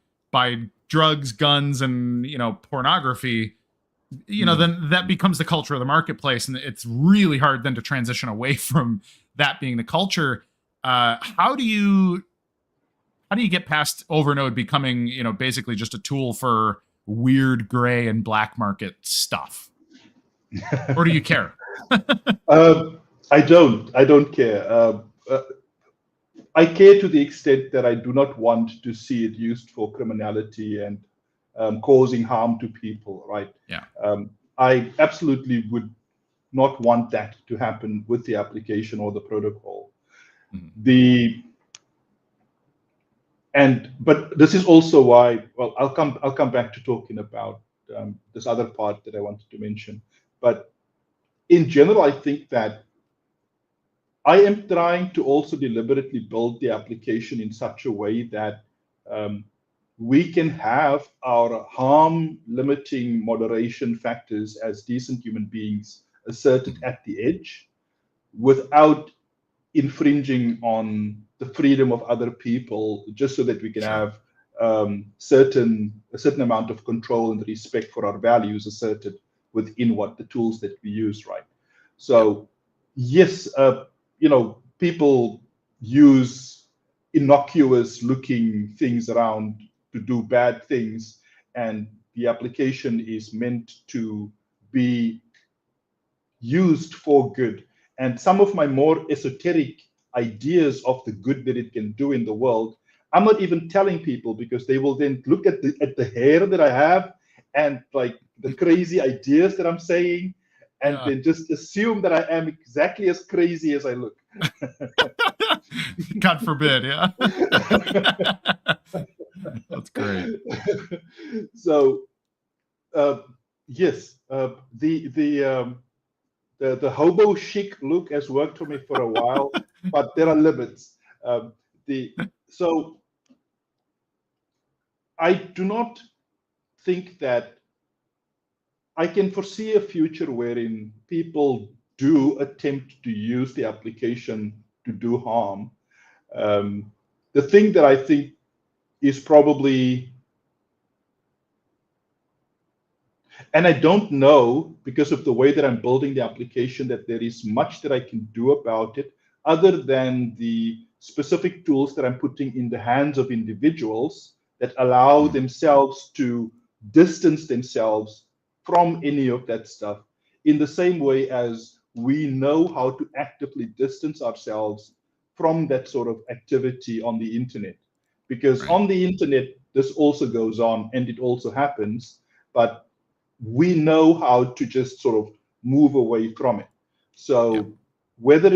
drugs, guns, and, pornography, then that becomes the culture of the marketplace. And it's really hard then to transition away from that being the culture. How do you get past Overnode becoming, basically just a tool for weird gray and black market stuff? Or do you care? I don't care. I care to the extent that I do not want to see it used for criminality and causing harm to people, right? Yeah. I absolutely would not want that to happen with the application or the protocol. But this is also why, well, I'll come back to talking about this other part that I wanted to mention. But in general, I think that I am trying to also deliberately build the application in such a way that we can have our harm limiting moderation factors as decent human beings asserted at the edge without infringing on the freedom of other people, just so that we can have a certain amount of control and respect for our values asserted within what the tools that we use, right? So yes, people use innocuous looking things around to do bad things, and the application is meant to be used for good. And some of my more esoteric ideas of the good that it can do in the world, I'm not even telling people, because they will then look at the hair that I have and like the crazy ideas that I'm saying, and then just assume that I am exactly as crazy as I look. God forbid, yeah. That's great. So, yes, the hobo chic look has worked for me for a while, but there are limits. So I do not think that I can foresee a future wherein people do attempt to use the application to do harm. The thing that I think is probably, and I don't know, because of the way that I'm building the application, that there is much that I can do about it, other than the specific tools that I'm putting in the hands of individuals that allow themselves to distance themselves from any of that stuff, in the same way as we know how to actively distance ourselves from that sort of activity on the internet. Because on the internet, this also goes on and it also happens, but we know how to just sort of move away from it. So whether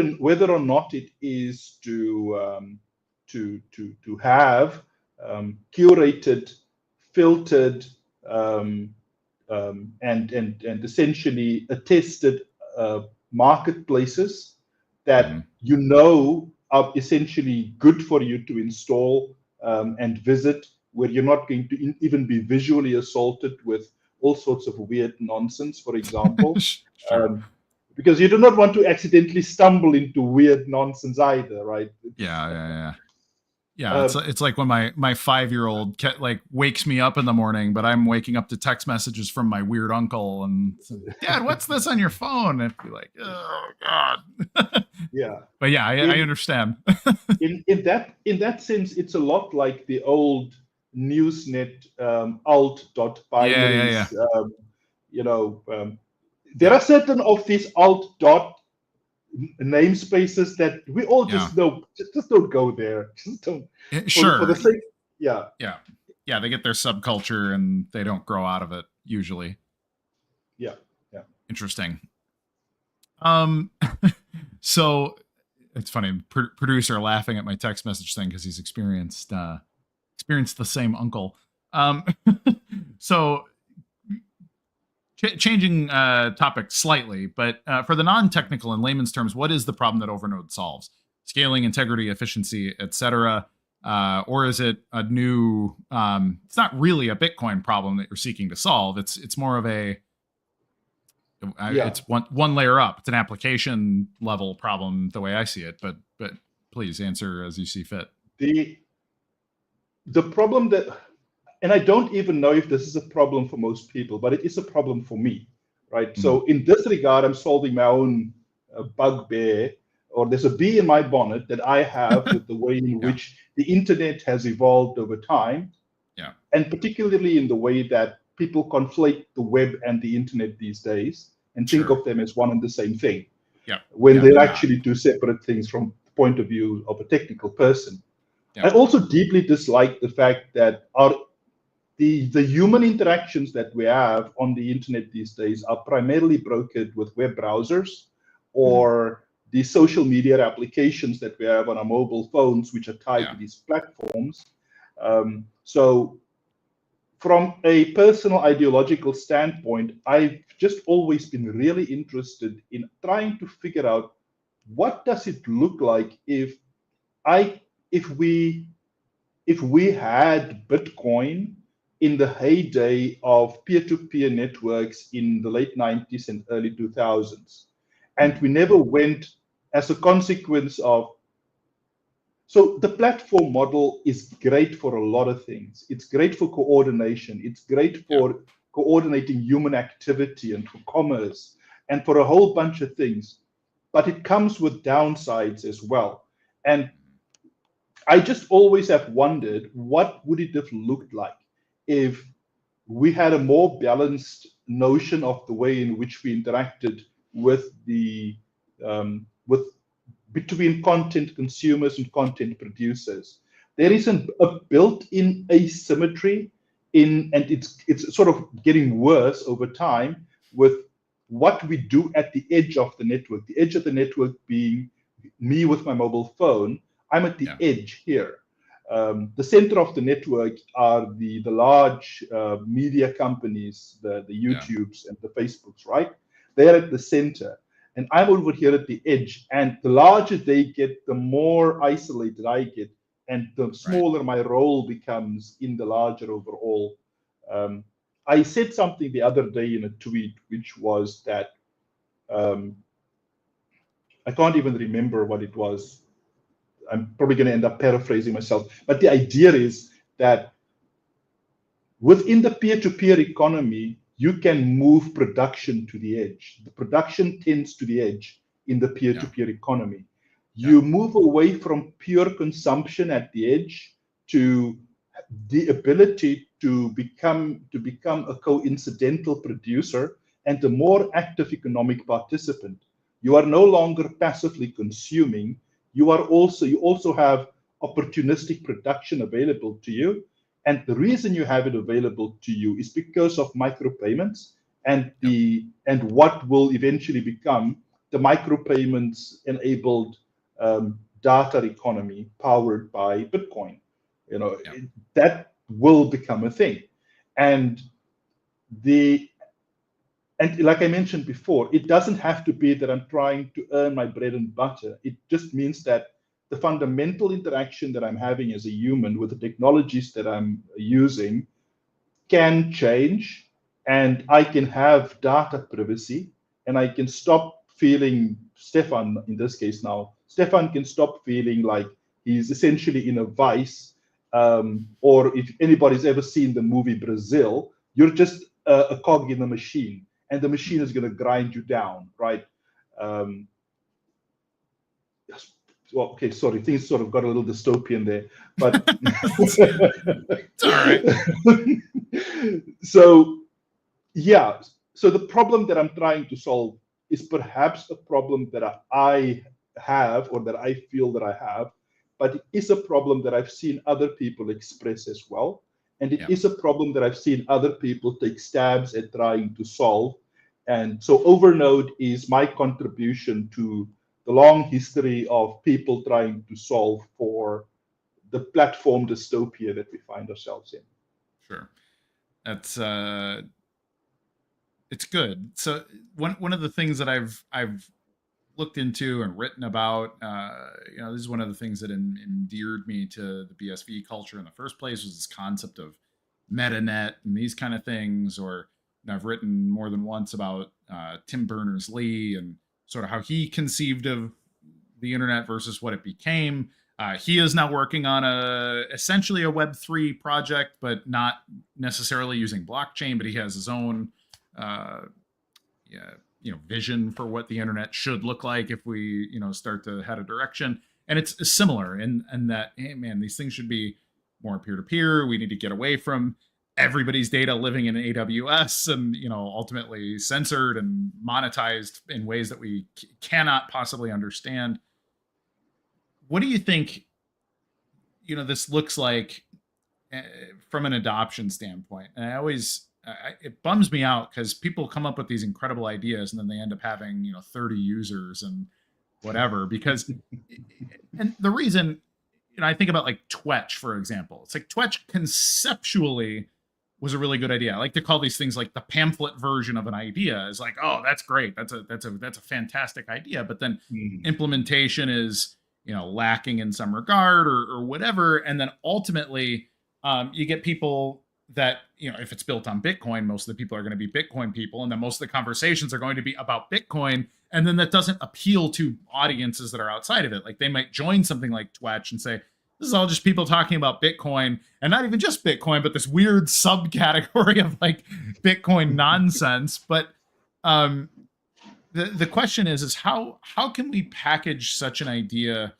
or not it is to have curated, filtered, and essentially attested marketplaces that are essentially good for you to install and visit, where you're not going to even be visually assaulted with all sorts of weird nonsense, for example. Because you do not want to accidentally stumble into weird nonsense either, right? Yeah, it's like when my 5-year-old like wakes me up in the morning, but I'm waking up to text messages from my weird uncle and Dad, what's this on your phone? And I'd be like, oh God. Yeah. But yeah, I understand. in that sense, it's a lot like the old Newsnet alt.binaries. There are certain of these alt. namespaces that we all just know, just don't go there. Just don't. For the sake, yeah, they get their subculture and they don't grow out of it usually. Yeah. Interesting. So it's funny, producer laughing at my text message thing because he's experienced the same uncle. So changing topic slightly, but for the non-technical in layman's terms, what is the problem that Overnode solves? Scaling, integrity, efficiency, etc. Or is it a new? It's not really a Bitcoin problem that you're seeking to solve. It's more of a. It's one layer up. It's an application level problem, the way I see it. But please answer as you see fit. The problem that. And I don't even know if this is a problem for most people, but it is a problem for me, right? So in this regard, I'm solving my own bugbear, or there's a bee in my bonnet that I have with the way in which the internet has evolved over time. Yeah. And particularly in the way that people conflate the web and the internet these days and think of them as one and the same thing. Yeah. When they're actually two separate things from the point of view of a technical person. Yeah. I also deeply dislike the fact that the human interactions that we have on the internet these days are primarily brokered with web browsers or the social media applications that we have on our mobile phones, which are tied to these platforms. So from a personal ideological standpoint, I've just always been really interested in trying to figure out what does it look like if we had Bitcoin in the heyday of peer-to-peer networks in the late 90s and early 2000s. And we never went as a consequence of. So the platform model is great for a lot of things. It's great for coordination. It's great for coordinating human activity and for commerce and for a whole bunch of things. But it comes with downsides as well. And I just always have wondered, what would it have looked like if we had a more balanced notion of the way in which we interacted with between content consumers and content producers. There is a built-in asymmetry and it's sort of getting worse over time with what we do at the edge of the network. The edge of the network being me with my mobile phone. I'm at the edge here. The center of the network are the large media companies, the YouTubes and the Facebooks, right? They're at the center. And I'm over here at the edge. And the larger they get, the more isolated I get. And the smaller my role becomes in the larger overall. I said something the other day in a tweet, which was that I can't even remember what it was. I'm probably going to end up paraphrasing myself. But the idea is that within the peer-to-peer economy, you can move production to the edge. The production tends to the edge in the peer-to-peer economy. You move away from pure consumption at the edge to the ability to become a coincidental producer and a more active economic participant. You are no longer passively consuming. You also have opportunistic production available to you. And the reason you have it available to you is because of micropayments and what will eventually become the micropayments enabled data economy powered by Bitcoin. That will become a thing. And like I mentioned before, it doesn't have to be that I'm trying to earn my bread and butter. It just means that the fundamental interaction that I'm having as a human with the technologies that I'm using can change, and I can have data privacy, and I can stop feeling, Stephan in this case now, Stephan can stop feeling like he's essentially in a vice, or if anybody's ever seen the movie Brazil, you're just a cog in the machine, and the machine is going to grind you down, right? Well, okay, sorry, things sort of got a little dystopian there, but it's all right. So the problem that I'm trying to solve is perhaps a problem that I have or that I feel that I have, but it is a problem that I've seen other people express as well. And it is a problem that I've seen other people take stabs at trying to solve. And so Overnode is my contribution to the long history of people trying to solve for the platform dystopia that we find ourselves in. Sure. That's it's good. So one of the things that I've looked into and written about, this is one of the things that endeared me to the BSV culture in the first place, was this concept of metanet and these kind of things. Or I've written more than once about Tim Berners-Lee and sort of how he conceived of the internet versus what it became. He is now working on essentially a Web3 project, but not necessarily using blockchain, but he has his own vision for what the internet should look like if we start to head a direction. And it's similar in that, hey man, these things should be more peer-to-peer. We need to get away from everybody's data living in AWS and ultimately censored and monetized in ways that we cannot possibly understand. What do you think this looks like from an adoption standpoint. And it bums me out because people come up with these incredible ideas and then they end up having 30 users and whatever. Because and the reason, I think about like Twetch, for example. It's like Twetch conceptually was a really good idea. I like to call these things like the pamphlet version of an idea. Is like, oh, that's great. That's a fantastic idea. But then implementation is lacking in some regard or whatever. And then ultimately, you get people that, if it's built on Bitcoin, most of the people are going to be Bitcoin people. And then most of the conversations are going to be about Bitcoin. And then that doesn't appeal to audiences that are outside of it. Like they might join something like Twetch and say, this is all just people talking about Bitcoin, and not even just Bitcoin, but this weird subcategory of like Bitcoin nonsense. But the question is how can we package such an idea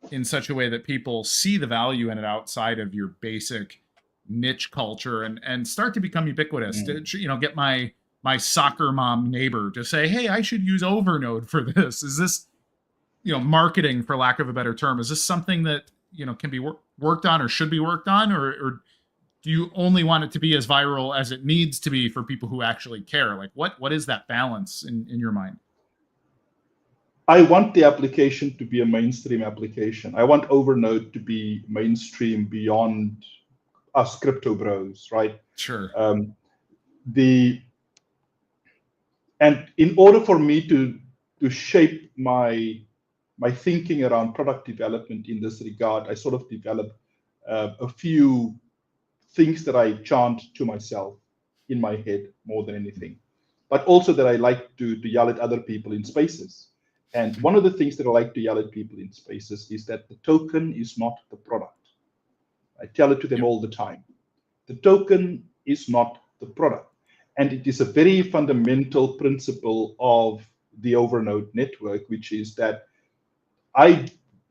in such a way that people see the value in it outside of your basic niche culture and start to become ubiquitous? To, get my soccer mom neighbor to say, hey, I should use Overnode for this. Is this, marketing, for lack of a better term? Is this something that, can be worked on or should be worked on? Or do you only want it to be as viral as it needs to be for people who actually care? Like what is that balance in your mind? I want the application to be a mainstream application. I want Overnode to be mainstream beyond us crypto bros, right? Sure. And in order for me to shape my thinking around product development in this regard, I sort of developed a few things that I chant to myself in my head more than anything, but also that I like to yell at other people in spaces. And one of the things that I like to yell at people in spaces is that the token is not the product. I tell it to them all the time. The token is not the product. And it is a very fundamental principle of the Overnode network, which is that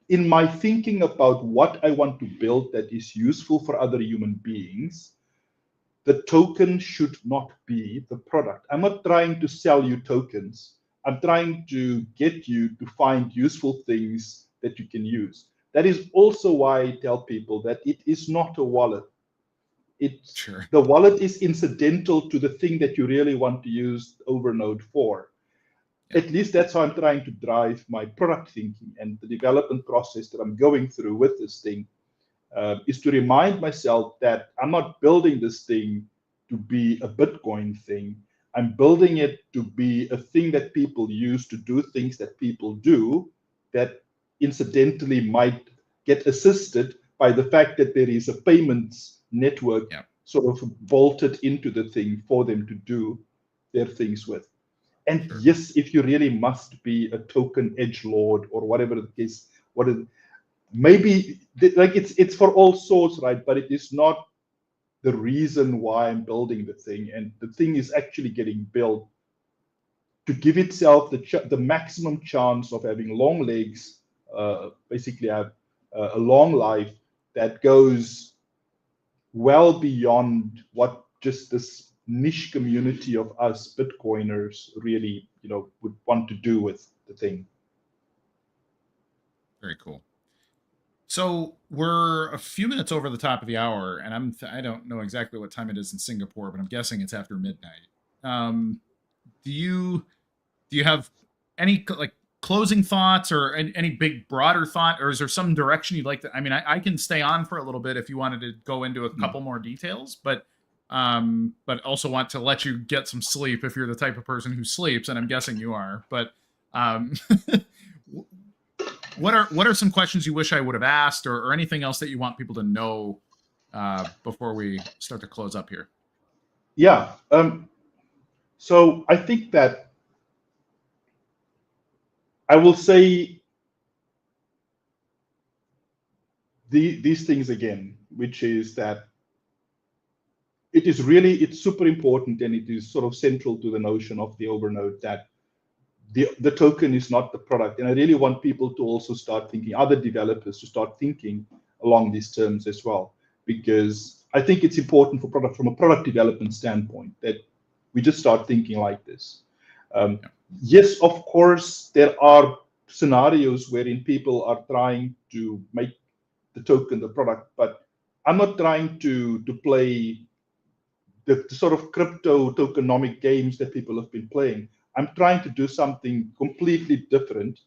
in my thinking about what I want to build that is useful for other human beings, the token should not be the product. I'm not trying to sell you tokens. I'm trying to get you to find useful things that you can use. That is also why I tell people that it is not a wallet. The wallet is incidental to the thing that you really want to use Overnode for. At least that's how I'm trying to drive my product thinking and the development process that I'm going through with this thing, is to remind myself that I'm not building this thing to be a Bitcoin thing. I'm building it to be a thing that people use to do things that people do that incidentally might get assisted by the fact that there is a payments network sort of bolted into the thing for them to do their things with. And yes, if you really must be a token edgelord or whatever the case, maybe like it's for all sorts, right? But it is not the reason why I'm building the thing. And the thing is actually getting built to give itself the maximum chance of having long legs, basically have a long life that goes well beyond what just this niche community of us Bitcoiners really, would want to do with the thing. Very cool. So we're a few minutes over the top of the hour, and I don't know exactly what time it is in Singapore, but I'm guessing it's after midnight. Do you have any like closing thoughts or any big broader thought, or is there some direction you'd like to? I mean, I can stay on for a little bit if you wanted to go into a couple more details, but also want to let you get some sleep if you're the type of person who sleeps, and I'm guessing you are. But what are some questions you wish I would have asked, or anything else that you want people to know before we start to close up here? Yeah. So I think that I will say these things again, which is that it's super important, and it is sort of central to the notion of the Overnode that the token is not the product. And I really want people to also start thinking, other developers to start thinking along these terms as well, because I think it's important from a product development standpoint that we just start thinking like this. Yes, of course, there are scenarios wherein people are trying to make the token the product, but I'm not trying to play the sort of crypto tokenomic games that people have been playing. I'm trying to do something completely different.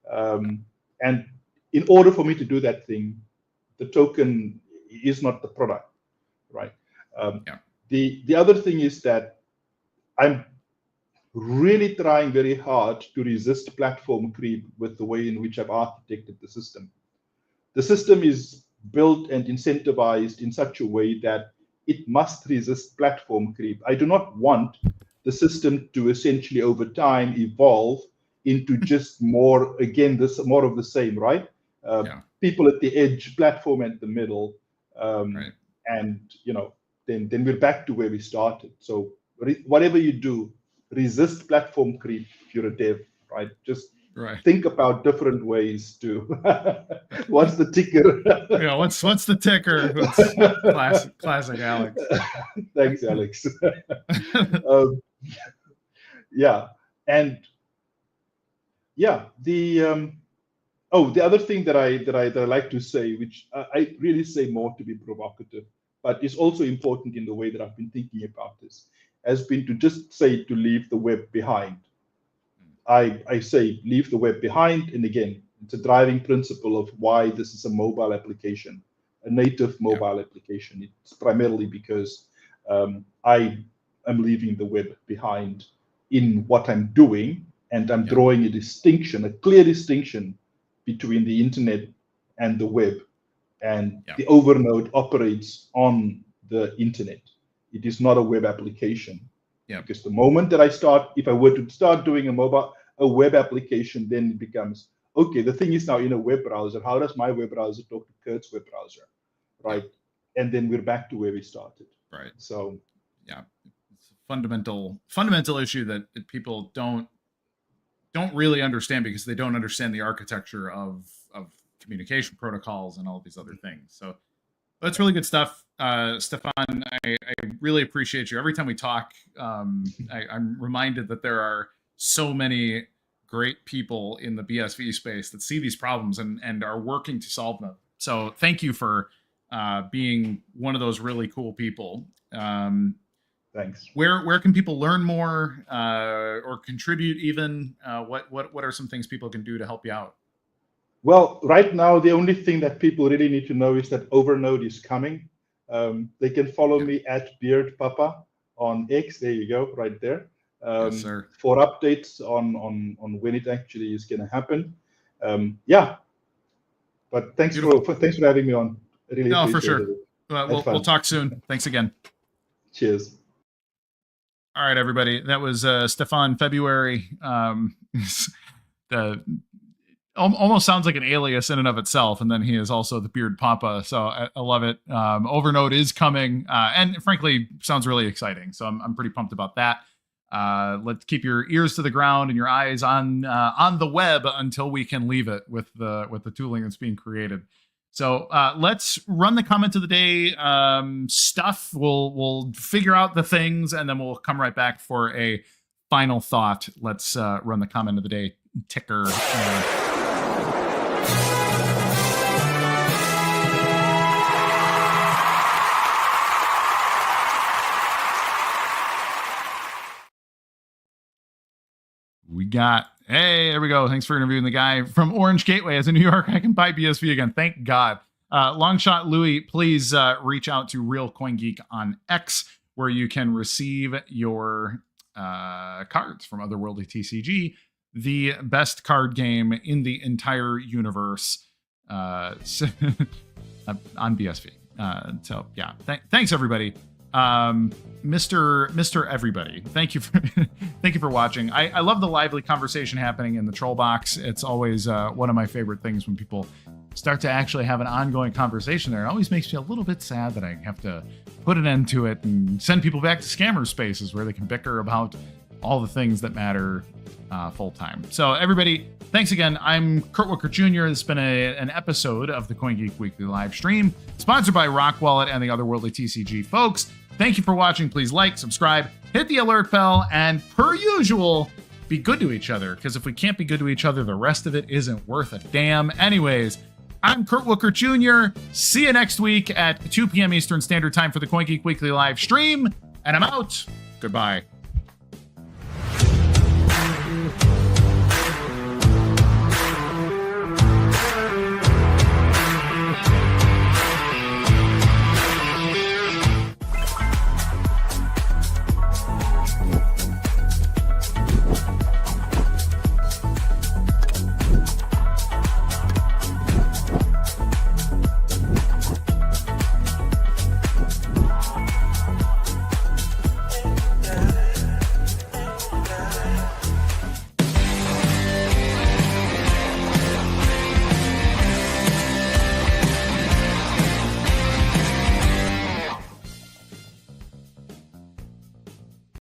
And in order for me to do that thing, the token is not the product, right? The other thing is that I'm really trying very hard to resist platform creep with the way in which I've architected the system. The system is built and incentivized in such a way that it must resist platform creep. I do not want the system to essentially over time evolve into just more, again, this more of the same, right? People at the edge, platform at the middle, and then we're back to where we started. So whatever you do, resist platform creep if you're a dev, right? Just think about different ways to what's the ticker? What's the ticker? Classic Alex. Thanks, Alex. The other thing that I like to say, which I really say more to be provocative, but is also important in the way that I've been thinking about this, has been to just say to leave the web behind. I say leave the web behind, and again, it's a driving principle of why this is a mobile application, a native mobile application. It's primarily because I am leaving the web behind in what I'm doing, and I'm drawing a clear distinction between the internet and the web. And the Overnode operates on the internet. It is not a web application. Because the moment that if I were to start doing a web application, then it becomes, okay, the thing is now in a web browser. How does my web browser talk to Kurt's web browser, right? And then we're back to where we started. Right. So, it's a fundamental issue that people don't really understand because they don't understand the architecture of communication protocols and all these other things. So that's really good stuff. Stephan, I really appreciate you. Every time we talk, I'm reminded that there are so many great people in the BSV space that see these problems and are working to solve them. So thank you for being one of those really cool people. Thanks. Where can people learn more or contribute even? What are some things people can do to help you out? Well, right now, the only thing that people really need to know is that Overnode is coming. They can follow me at BeardPapa on X. There you go, right there. Yes, sir. For updates on when it actually is going to happen. But thanks for having me on. I really appreciate for sure. it. We'll talk soon. Thanks again. Cheers. All right, everybody. That was Stephan February. Almost sounds like an alias in and of itself, and then he is also the Beard Papa. So I love it. Overnode is coming, and frankly, sounds really exciting. So I'm pretty pumped about that. Let's keep your ears to the ground and your eyes on the web until we can leave it with the tooling that's being created. So let's run the comment of the day stuff. We'll figure out the things, and then we'll come right back for a final thought. Let's run the comment of the day ticker. We got, hey, there we go. Thanks for interviewing the guy from Orange Gateway. As in New York, I can buy BSV again. Thank God. Longshot Louis, please reach out to Real CoinGeek on X, where you can receive your cards from Otherworldly TCG, the best card game in the entire universe on BSV. So yeah, thanks everybody. Mr. Everybody, thank you for watching. I love the lively conversation happening in the troll box. It's always one of my favorite things when people start to actually have an ongoing conversation there. It always makes me a little bit sad that I have to put an end to it and send people back to scammer spaces where they can bicker about all the things that matter full time. So everybody, thanks again. I'm Kurt Wuckert Jr. This has been an episode of the CoinGeek Weekly Livestream, sponsored by Rock Wallet and the Otherworldly TCG folks. Thank you for watching. Please like, subscribe, hit the alert bell, and per usual, be good to each other. Because if we can't be good to each other, the rest of it isn't worth a damn. Anyways, I'm Kurt Wuckert Jr. See you next week at 2 p.m. Eastern Standard Time for the CoinGeek Weekly live stream. And I'm out. Goodbye.